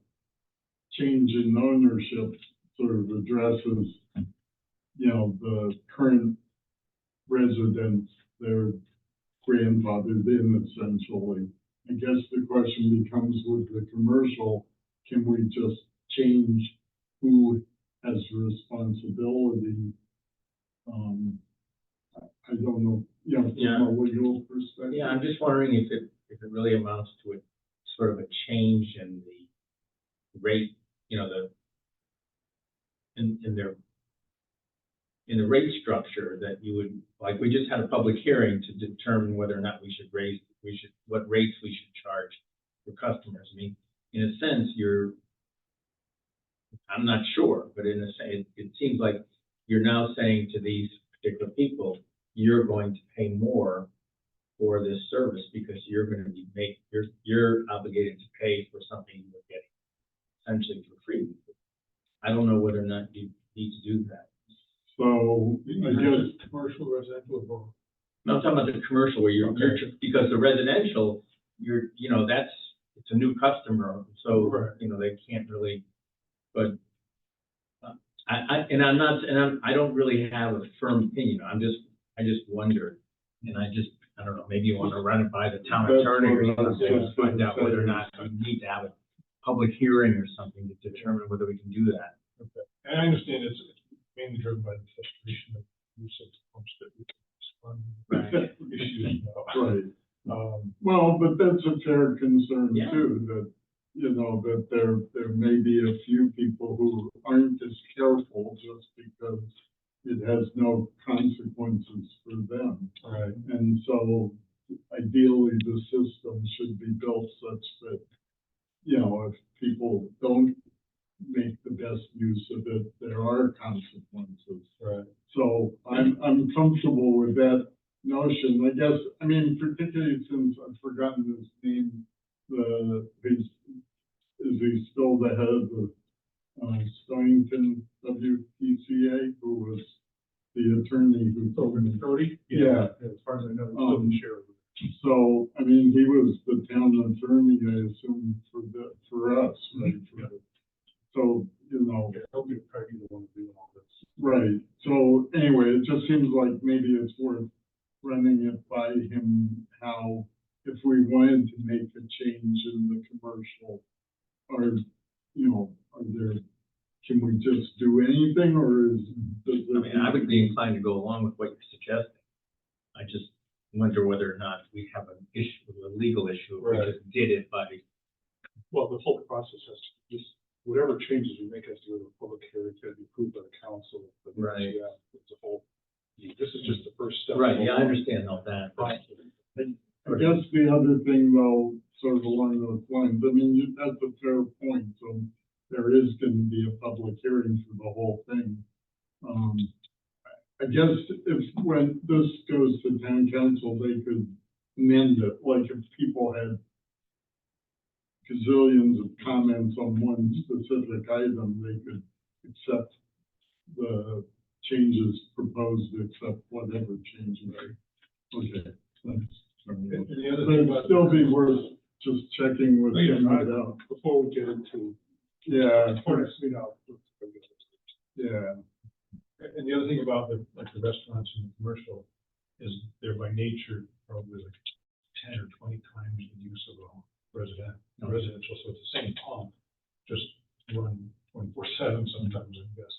change in ownership sort of addresses, you know, the current residents, their grandfathered in essentially. I guess the question becomes with the commercial, can we just change who has responsibility? I don't know, you know, from a legal perspective. Yeah, I'm just wondering if it really amounts to a sort of a change in the rate, you know, in the rate structure that you would, like, we just had a public hearing to determine whether or not what rates we should charge for customers. I mean, in a sense, I'm not sure, but in a sense, it seems like you're now saying to these particular people, you're going to pay more for this service because you're going to you're obligated to pay for something you're getting essentially for free. I don't know whether or not you need to do that. So I guess, Commercial, residential, or both? No, I'm talking about the commercial where you're because the residential, you know, it's a new customer, so, Right. you know, they can't really, but I don't really have a firm opinion. I just wonder, and I don't know, maybe you want to run it by the town That's attorney or what I was something, just find gonna out whether or say. not we need to have a public hearing or something to determine whether we can do that. Okay. And I understand it's mainly driven by the frustration of use of pumps that we Right. issues about. right. Um, Well, but that's a fair concern Yeah. too, that, you know, that there may be a few people who aren't as careful just because it has no consequences for them. Right. And so ideally, the system should be built such that, you know, if people don't make the best use of it, there are consequences. Right. So I'm comfortable with that notion. I guess, I mean, particularly since I've forgotten his name, his is he still the head of the, Stonington WPCA, who was the attorney who told me? Cody? Yeah. As far as I know, he's still the sheriff. So, I mean, he was the town attorney, I assume, for us, right? So, you know. Yeah, he'll be probably the one doing all this. Right, so anyway, it just seems like maybe it's worth running it by him, how, if we wanted to make a change in the commercial, or, you know, can we just do anything, or does I it? mean, I would be inclined to go along with what you're suggesting. I just wonder whether or not we have an issue, a legal issue, if we Right. just did it by, Well, the whole process has to, just, whatever changes we make has to go to a public hearing, to be approved by the council. But Right. Yeah, it's a whole, this is just the first step. right, yeah, I understand all that. but- I guess the other thing though, sort of along those lines, I mean, that's a fair point, so there is gonna be a public hearing for the whole thing. I guess if, when this goes to town council, they could amend it, like if people had gazillions of comments on one specific item, they could accept the changes proposed, accept whatever changes. Okay, thanks. And the other But thing it'd about. still be worth just checking with Oh, yeah, him I- about. Before we get into, Yeah, before next week, I'll. yeah, And the other thing about the, like the restaurants and the commercial is they're by nature probably like 10 or 20 times the use of a residential, so it's the same pump, just run 24/7 sometimes, I guess.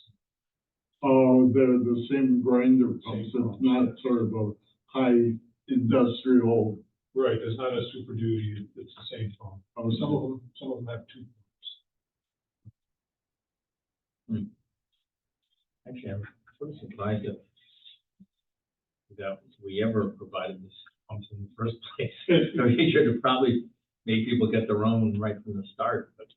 oh, they're the same grinder pumps, Same it's not sort of a high industrial. Right, there's not a super duty, it's the same pump. Some of them have two pumps. Actually, I'm sort of surprised that we ever provided this pumps in the first place. So we should have probably made people get their own right from the start, but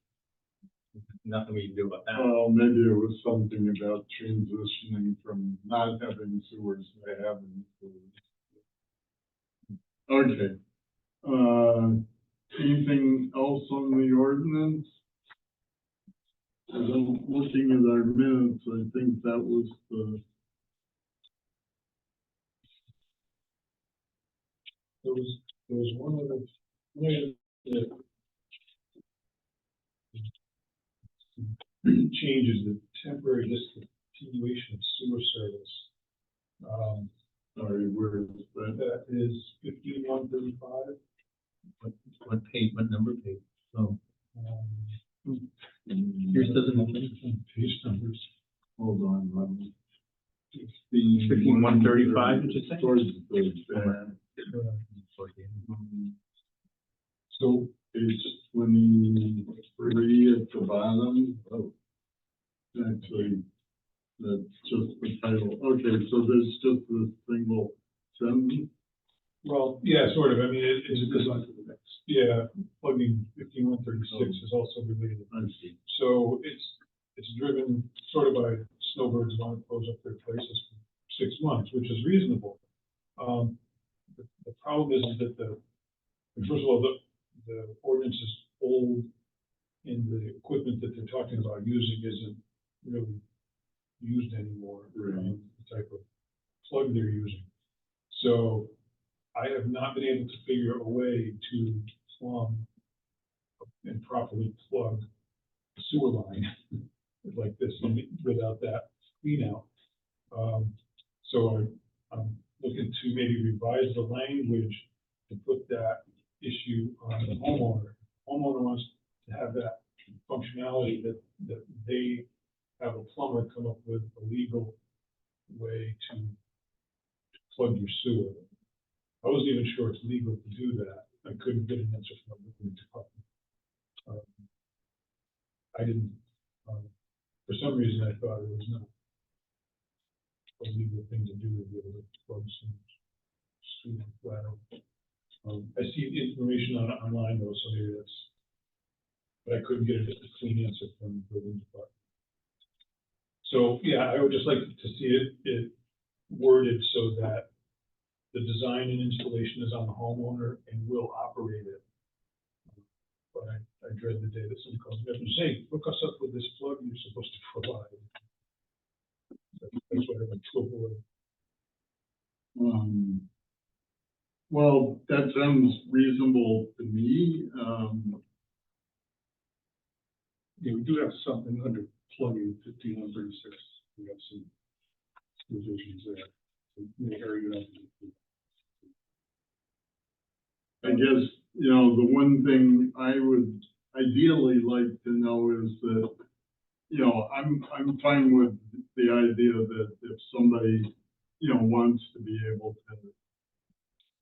nothing we can do about that. Well, maybe it was something about transitioning from not having sewers to having sewers. Okay. Anything else on the ordinance? As I'm looking at our minutes, I think that was There was one other, that changes the temporary discontinuation of sewer service. sorry, where is that? That is 5135. What page, what number page? So yours Here's doesn't have page numbers. Hold on, let me. 5135, did you say? Towards the back. So Page 23 at the bottom. Oh. Actually, that's just the title. Okay, so there's just a single sentence. well, yeah, sort of. I mean, it goes on to the next. Yeah, plugging 5136 is also related. I see. So it's driven sort of by snowbirds want to close up their places for 6 months, which is reasonable. The problem is that first of all, the ordinance is old, and the equipment that they're talking about using isn't really used anymore. Right. The type of plug they're using. So I have not been able to figure a way to plumb and properly plug a sewer line like this without that clean out. So I'm looking to maybe revise the language to put that issue on the homeowner. Homeowner wants to have that functionality that they have a plumber come up with a legal way to plug your sewer. I wasn't even sure it's legal to do that. I couldn't get an answer from the building department. I didn't, for some reason, I thought it was not a legal thing to do to be able to plug some sewer flat out. I see the information online though, so maybe that's, but I couldn't get a clean answer from the building department. So, yeah, I would just like to see it worded so that the design and installation is on the homeowner and will operate it but I dread the day that someone calls me up and say, hey, hook us up with this plug you're supposed to provide. That's what I like to avoid. Well, that sounds reasonable to me. Yeah, we do have something under plugging 5136. We have some revisions there. So, the area I guess, you know, the one thing I would ideally like to know is that, you know, I'm fine with the idea that if somebody, you know, wants to be able to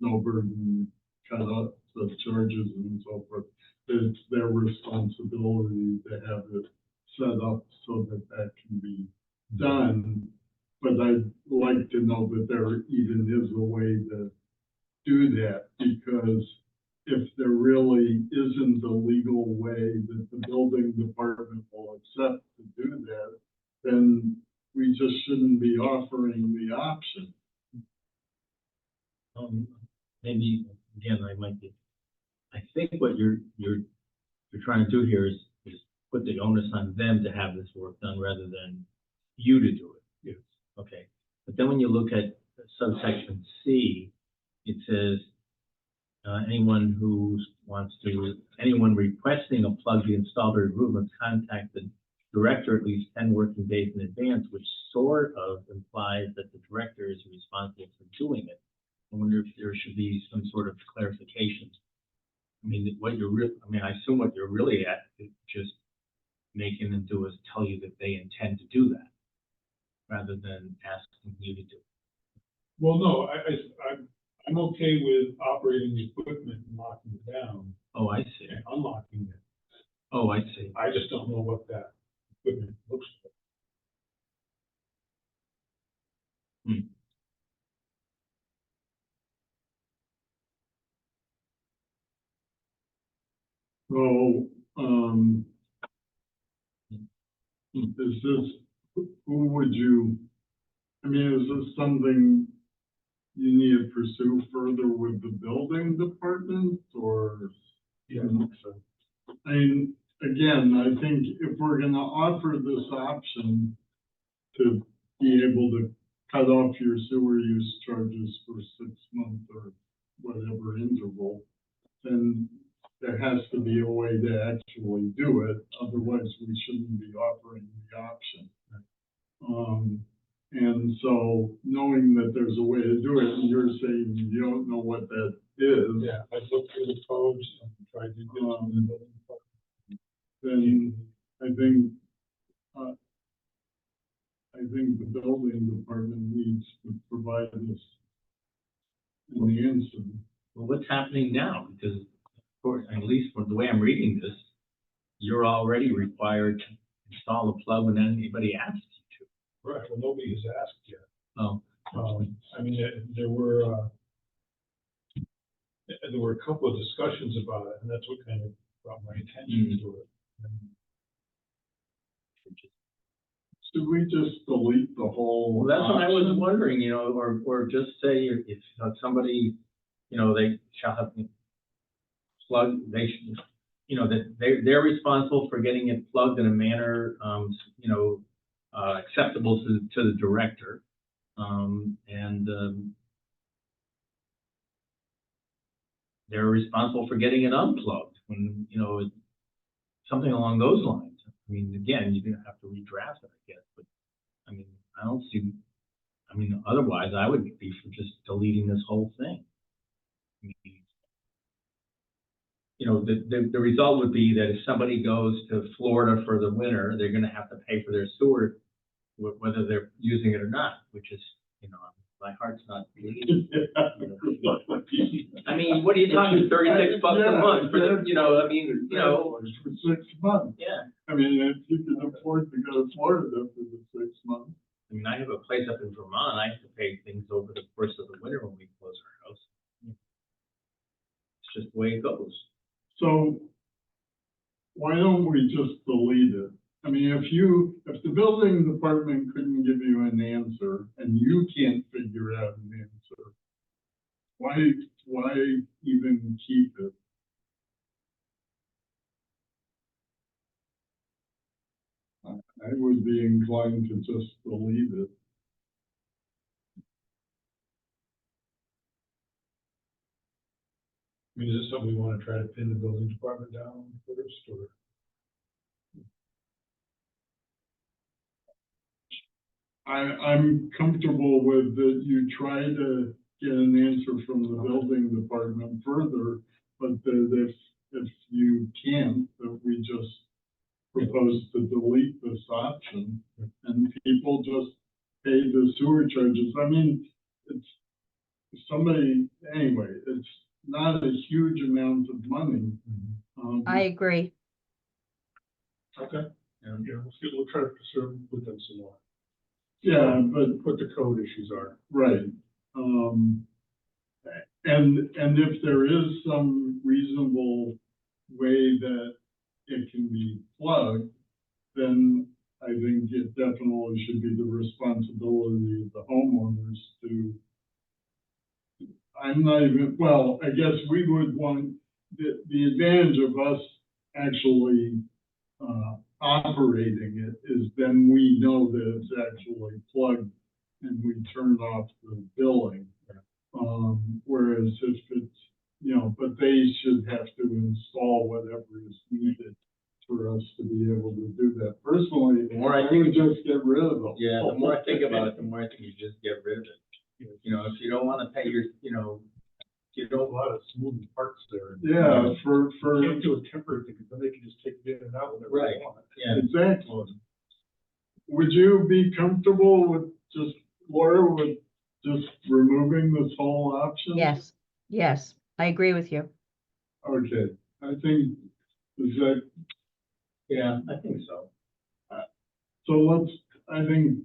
no burden, cut up the charges and so forth, that it's their responsibility to have it set up so that that can be done. But I'd like to know that there even is a way to do that, because if there really isn't a legal way that the building department will accept to do that, then we just shouldn't be offering the option. Maybe, again, I think what you're trying to do here is put the onus on them to have this work done rather than you to do it. Yes. Okay, but then when you look at subsection C, it says, anyone requesting a plug be installed or removed must contact the director at least 10 working days in advance, which sort of implies that the director is responsible for doing it. I wonder if there should be some sort of clarification. I mean, I assume what you're really at is just making them do is tell you that they intend to do that, rather than asking you to do it. Well, no, I'm okay with operating the equipment and locking it down Oh, I see. and unlocking it. Oh, I see. I just don't know what that equipment looks like. So, Hmm. is this, who would you, I mean, is this something you need to pursue further with the building department, or? Yeah, I think so. I mean, again, I think if we're gonna offer this option to be able to cut off your sewer use charges for 6 months or whatever interval, then there has to be a way to actually do it, otherwise we shouldn't be offering the option. And so knowing that there's a way to do it, and you're saying you don't know what that is. Yeah, I looked through the codes and tried to get on the building department. Then I think the building department needs to provide us an answer. Well, what's happening now? Because, at least from the way I'm reading this, you're already required to install a plug when anybody asks you Right, well, nobody has asked yet. to. Oh, I mean, there were a couple of discussions about it, and that's what kind of brought my attention to it. Should we just delete the whole? well, that's what I was option? wondering, or just say if somebody, they shall have plug, they should, that they're responsible for getting it plugged in a manner, acceptable to the director. They're responsible for getting it unplugged when, something along those lines. I mean, again, you're gonna have to redraft it, I guess, but, I mean, I don't see, otherwise I would be for just deleting this whole thing. I mean, the result would be that if somebody goes to Florida for the winter, they're gonna have to pay for their sewer, whether they're using it or not, which is, my heart's not bleeding. I mean, what are you talking, 36 bucks a month for the, For 6 months. yeah. I mean, if you can afford to go to Florida for the 6 months. I mean, I have a place up in Vermont, I have to pay things over the course of the winter when we close our house. It's just the way it goes. So why don't we just delete it? I mean, if the building department couldn't give you an answer and you can't figure out an answer, why even keep it? would be inclined to just believe it. I mean, is this something we want to try to pin the building department down first, or? I'm comfortable with that you try to get an answer from the building department further, but that if you can't, that we just propose to delete this option and people just pay the sewer charges. I mean, it's somebody, anyway, it's not a huge amount of money. I agree. Okay. And, you know, we'll try to preserve with them some more. Yeah, but What the code issues are. right. And if there is some reasonable way that it can be plugged, then I think it definitely should be the responsibility of the homeowners to. I'm not even, well, I guess we would want, the advantage of us actually operating it is then we know that it's actually plugged and we turned off the billing. Whereas if it's, you know, but they should have to install whatever is needed for us to be able to do that. Personally, The more I I think, would just get rid of them. yeah, the more I think about it, the more I think you just get rid of it. You know, if you don't want to pay your, you know, you A don't, lot of smooth parts there. Yeah, for, You can't do a temporary thing, because then they can just take it in and out whenever Right. they want. yeah, exactly. Would you be comfortable with just, Laura, with just removing this whole option? Yes, yes, I agree with you. Okay, I think, is that, yeah, I think so. so let's, I think,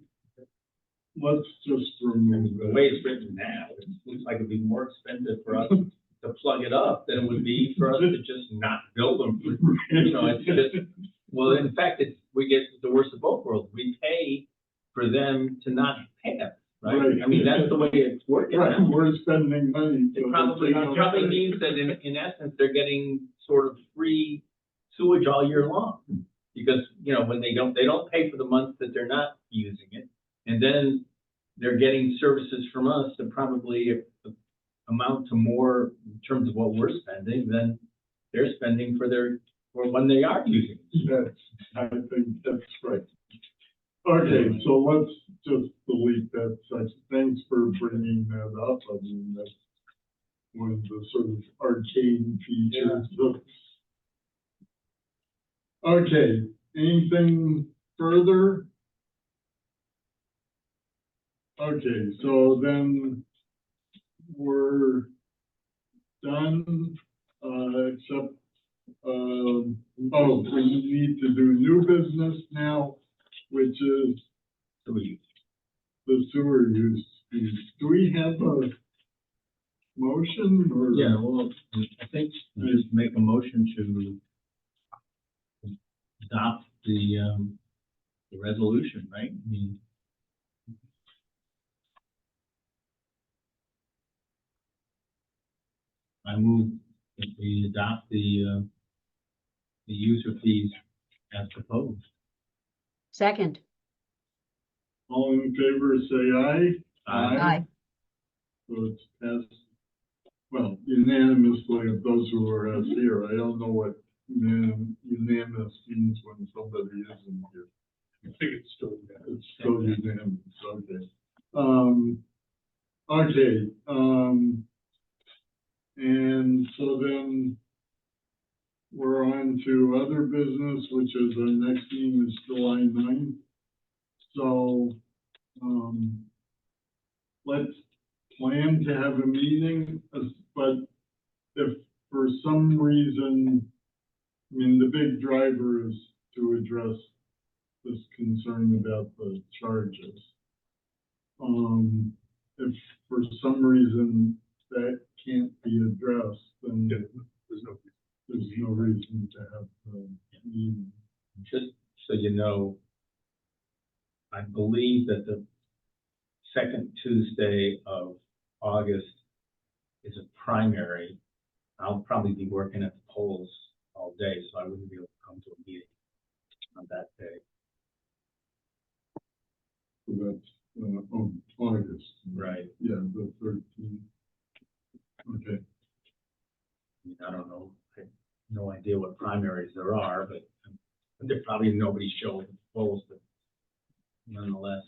let's just I remove mean, the it. way it's written now, it looks like it'd be more expensive for us to plug it up than it would be for us to just not build them. You know, it's just, well, in fact, it's, we get the worst of both worlds. We pay for them to not pay us, right? Right. I mean, that's the way it's working. Right, we're spending money. so It probably, that they don't probably pay. means that in essence, they're getting sort of free sewage all year long. Because, you know, when they don't pay for the months that they're not using it. And then they're getting services from us that probably amount to more in terms of what we're spending than they're spending for when they are using it. I think that's right. Okay, so let's just delete that section. Thanks for bringing that up. I mean, that's one of the sort of arcane features of. Okay, anything further? Okay, so then we're done, except, oh, we need to do new business now, which is So we, the sewer use fees. Do we have a motion or? yeah, well, I think we just make a motion to adopt the resolution, right? I mean, I move that we adopt the user fees as proposed. Second, All in favor, say aye. aye. So it's passed, well, unanimously of those who are here. I don't know what unanimous means when somebody isn't here. I think it's still, It's still unanimous, okay. Okay, and so then we're on to other business, which is our next meeting is July 9th. So, let's plan to have a meeting, but if for some reason, I mean, the big driver is to address this concern about the charges. If for some reason that can't be addressed, then there's no reason to have the meeting. Just so you know, I believe that the second Tuesday of August is a primary. I'll probably be working at the polls all day, so I wouldn't be able to come to a meeting on that day. So that's, August. Right. Yeah, the 13th. Okay. I don't know, I have no idea what primaries there are, but there probably nobody showed the polls, but nonetheless.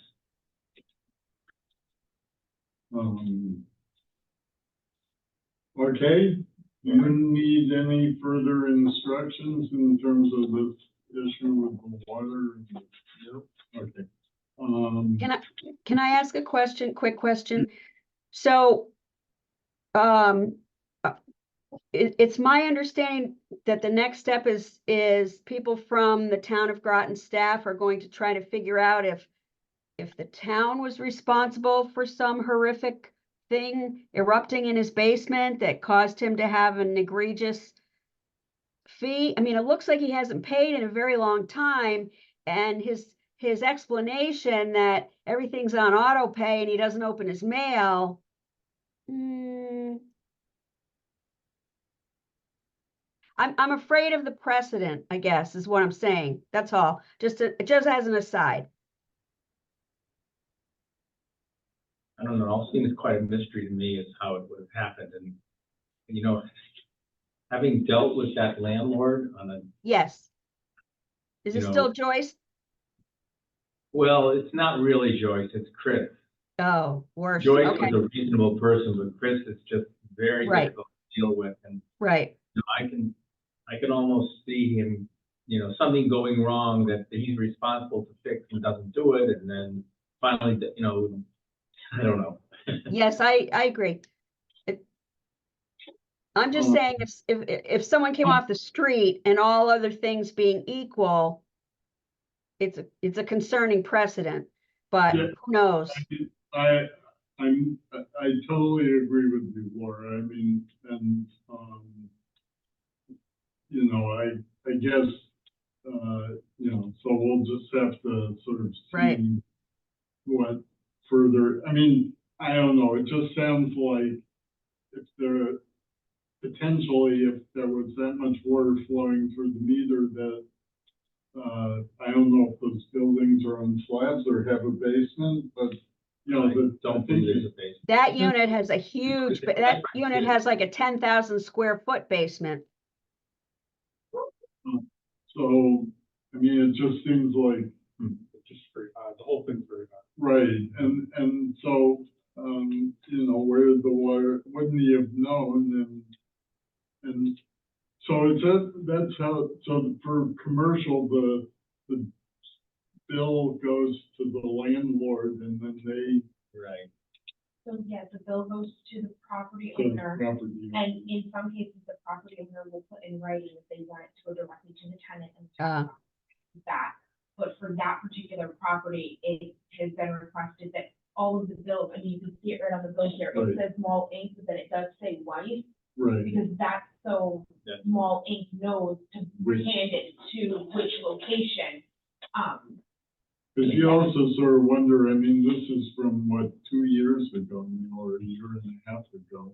Okay, you need any further instructions in terms of this issue with the water? Nope. Okay. Can I ask a quick question? So, it's my understanding that the next step is people from the town of Groton staff are going to try to figure out if the town was responsible for some horrific thing erupting in his basement that caused him to have an egregious fee. I mean, it looks like he hasn't paid in a very long time, and his explanation that everything's on auto pay and he doesn't open his mail. I'm afraid of the precedent, I guess, is what I'm saying. That's all. Just as an aside. I don't know, it all seems quite a mystery to me as how it would have happened, and, you know, having dealt with that landlord on a, Yes. Is You it know- still Joyce? well, it's not really Joyce, it's Chris. Oh, worse. Joyce Okay, was a reasonable person, but Chris is just very Right. difficult to deal with, and right. you know, I can almost see him, you know, something going wrong that he's responsible to fix and doesn't do it, and then finally, you know, I don't know. Yes, I agree. I'm just saying if someone came off the street and all other things being equal, it's a concerning precedent, but Yeah. who knows? I totally agree with you, Laura. I mean, and, you know, I guess, you know, so we'll just have to sort of Right. see what further, I mean, I don't know, it just sounds like if there, potentially, if there was that much water flowing through the meter that, I don't know if those buildings are on slabs or have a basement, but, you know, I the. don't think there's a basement. That unit has a huge, that unit has like a 10,000 square foot basement. So, I mean, it just seems like, It's just very odd, the whole thing's very odd. right, and so, you know, where did the water, wouldn't he have known, and so it's that's how, so for commercial, the bill goes to the landlord, and then they, Right. So yeah, the bill goes to the property to the owner, property. and in some cases, the property owner will put in writing if they want it to go directly to the tenant and that. But for that particular property, it has been requested that all of the bills, I mean, you can see it right on the bill here, Right. it says small ink, but then it does say white, Right, because that's so Yeah. small ink knows to Which- hand it to which location. because you also sort of wonder, I mean, this is from what, 2 years ago, or a year and a half ago,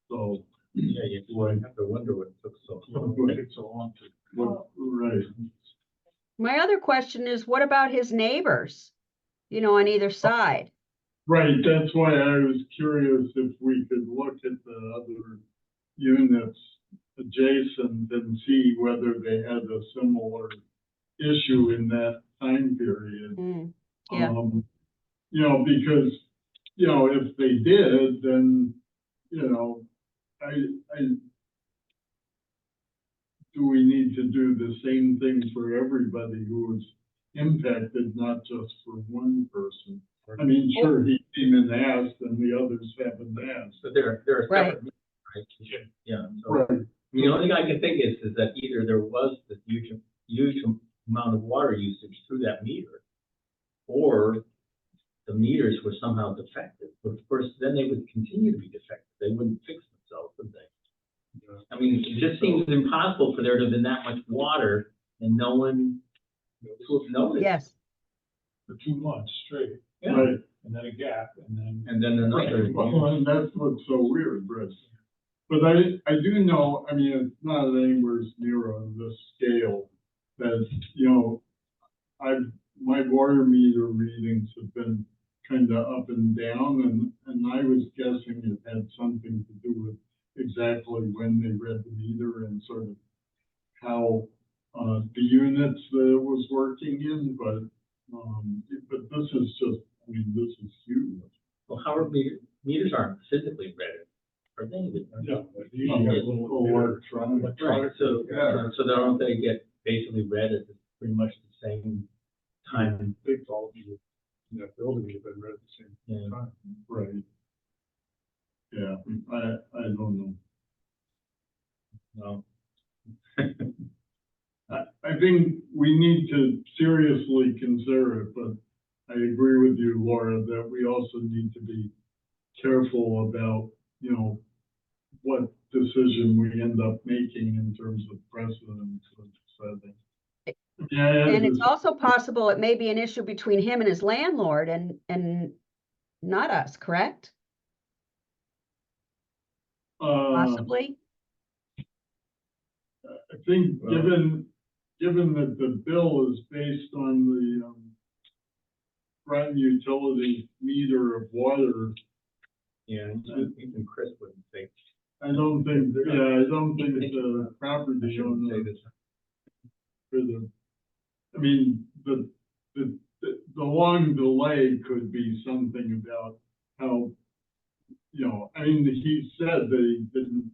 so. Yeah, you have to wonder what took so long. What took so long to, what, right. My other question is, what about his neighbors? You know, on either side? Right, that's why I was curious if we could look at the other units adjacent and see whether they had a similar issue in that time period. Yeah. You know, because, you know, if they did, then, you know, do we need to do the same thing for everybody who was impacted, not just for one person? I mean, sure, he came and asked and the others haven't asked. So they're Right. separate, right? Yeah, so, Right, I mean, the only thing I can think is that either there was this huge amount of water usage through that meter, or the meters were somehow defective, but of course, then they would continue to be defective, they wouldn't fix themselves, would they? I mean, it just seems impossible for there to have been that much water and no one to have noticed. Yes. For 2 months straight, Yeah. right. and then a gap, and then. And then another. Well, and that's what's so weird, Chris. But I do know, I mean, it's not anywhere near on the scale that, you know, my water meter readings have been kind of up and down, and I was guessing it had something to do with exactly when they read the meter and sort of how, the units that it was working in, but this is just, I mean, this is huge. Well, how are meters aren't physically read, are they? Yeah, but you usually got a little Electronic. Right, so, Yeah. so don't they get basically read at pretty much the same time? I think all of you in that building have been read at the same Yeah. time. Right. Yeah, I don't know. Well, I think we need to seriously consider it, but I agree with you, Laura, that we also need to be careful about, you know, what decision we end up making in terms of precedent setting. Yeah, And it's also possible it may be an issue between him and his landlord and not us, correct? Possibly? I think Well- given that the bill is based on the, Groton utility meter of water, yeah, even Chris wouldn't think. I don't think the property I shouldn't say owner this. for the, I mean, the long delay could be something about how, you know, I mean, he said that he didn't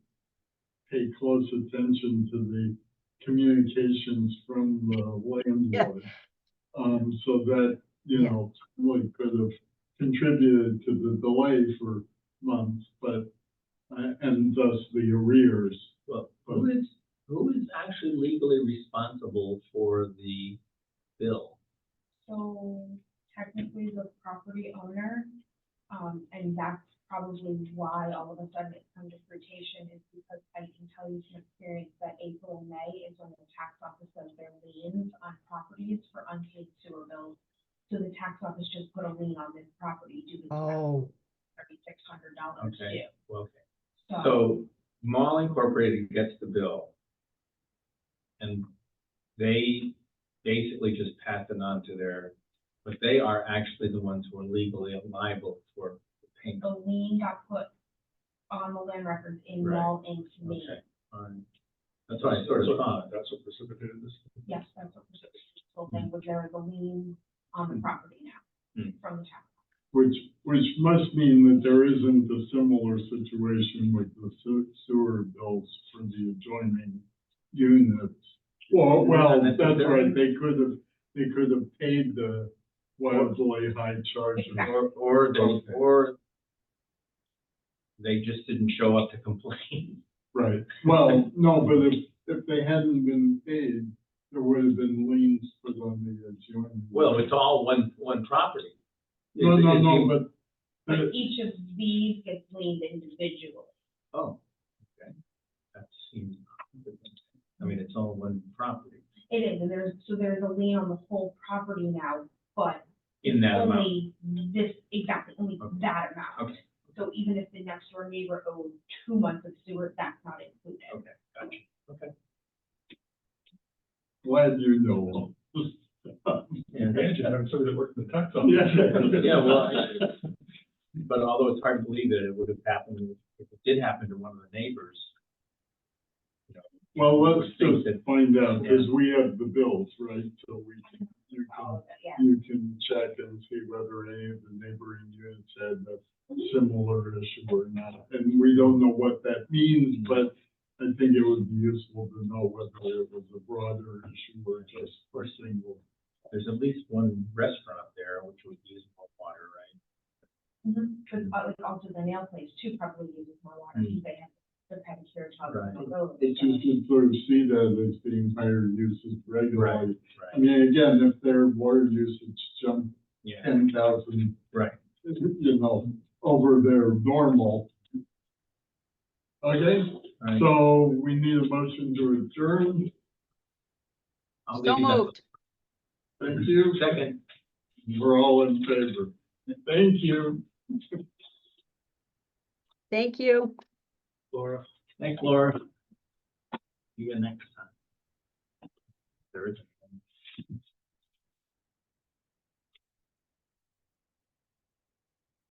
pay close attention to the communications from the landlord. So that, you Yeah. know, really could have contributed to the delay for months, but, and thus the arrears. Well, who is actually legally responsible for the bill? So technically the property owner, and that's probably why all of a sudden it's come to fruition, is because I can tell you from experience that April and May is when the tax office does their liens on properties for unpaid sewer bills. So the tax office just put a lien on this property due to the Oh, $3,600 Okay, due. well, okay. So Mall Incorporated gets the bill. And they basically just pass it on to but they are actually the ones who are legally liable for the payment. The lien got put on the land records in Right. Mall Inc.'s name. Okay, fine. That's what I sort of thought. That's what precipitated this. Yes, that's what precipitated this whole thing, but there is a lien on the property now Hmm. from the tax. Which must mean that there isn't a similar situation with the sewer bills for the adjoining units. Well, Not that's necessarily. right, they could have paid the wildly high charges. Or they just didn't show up to complain. Right, well, no, but if they hadn't been paid, there would have been liens put on the adjoining. Well, it's all one property. No, but But each of these gets liened individually. Oh, okay. That seems, I mean, it's all one property It is, and there's a lien on the whole property now, but in that amount. only only Okay. that amount. Okay, So even if the next door neighbor owed 2 months of sewer, that's not included. okay, gotcha. Okay. glad you know. Yeah, Advantage of having somebody that worked in the tax office. yeah, well, but although it's hard to believe that it would have happened, if it did happen to one of the neighbors, you know. Well, you let's would think just that- find out, because we have the bills, right, so All of it, yeah. you can check and see whether any of the neighboring units had a similar issue or not. And we don't know what that means, but I think it would be useful to know whether it was a broader issue or just a single. There's at least one restaurant there which would use more water, right? Because like also the nail place too probably uses more water, because they have the pedicure tub Right. and the road. It's just to sort of see that as being higher usage regularly. I Right, mean, again, if their water usage jumped yeah, 10,000, right. you know, over their normal. Okay, Right. so we need a motion to adjourn. I'll so leave you that. moved. Thank you. Second. We're all in favor. Thank you. Thank you. Laura. Thanks, Laura. See you next time. There is.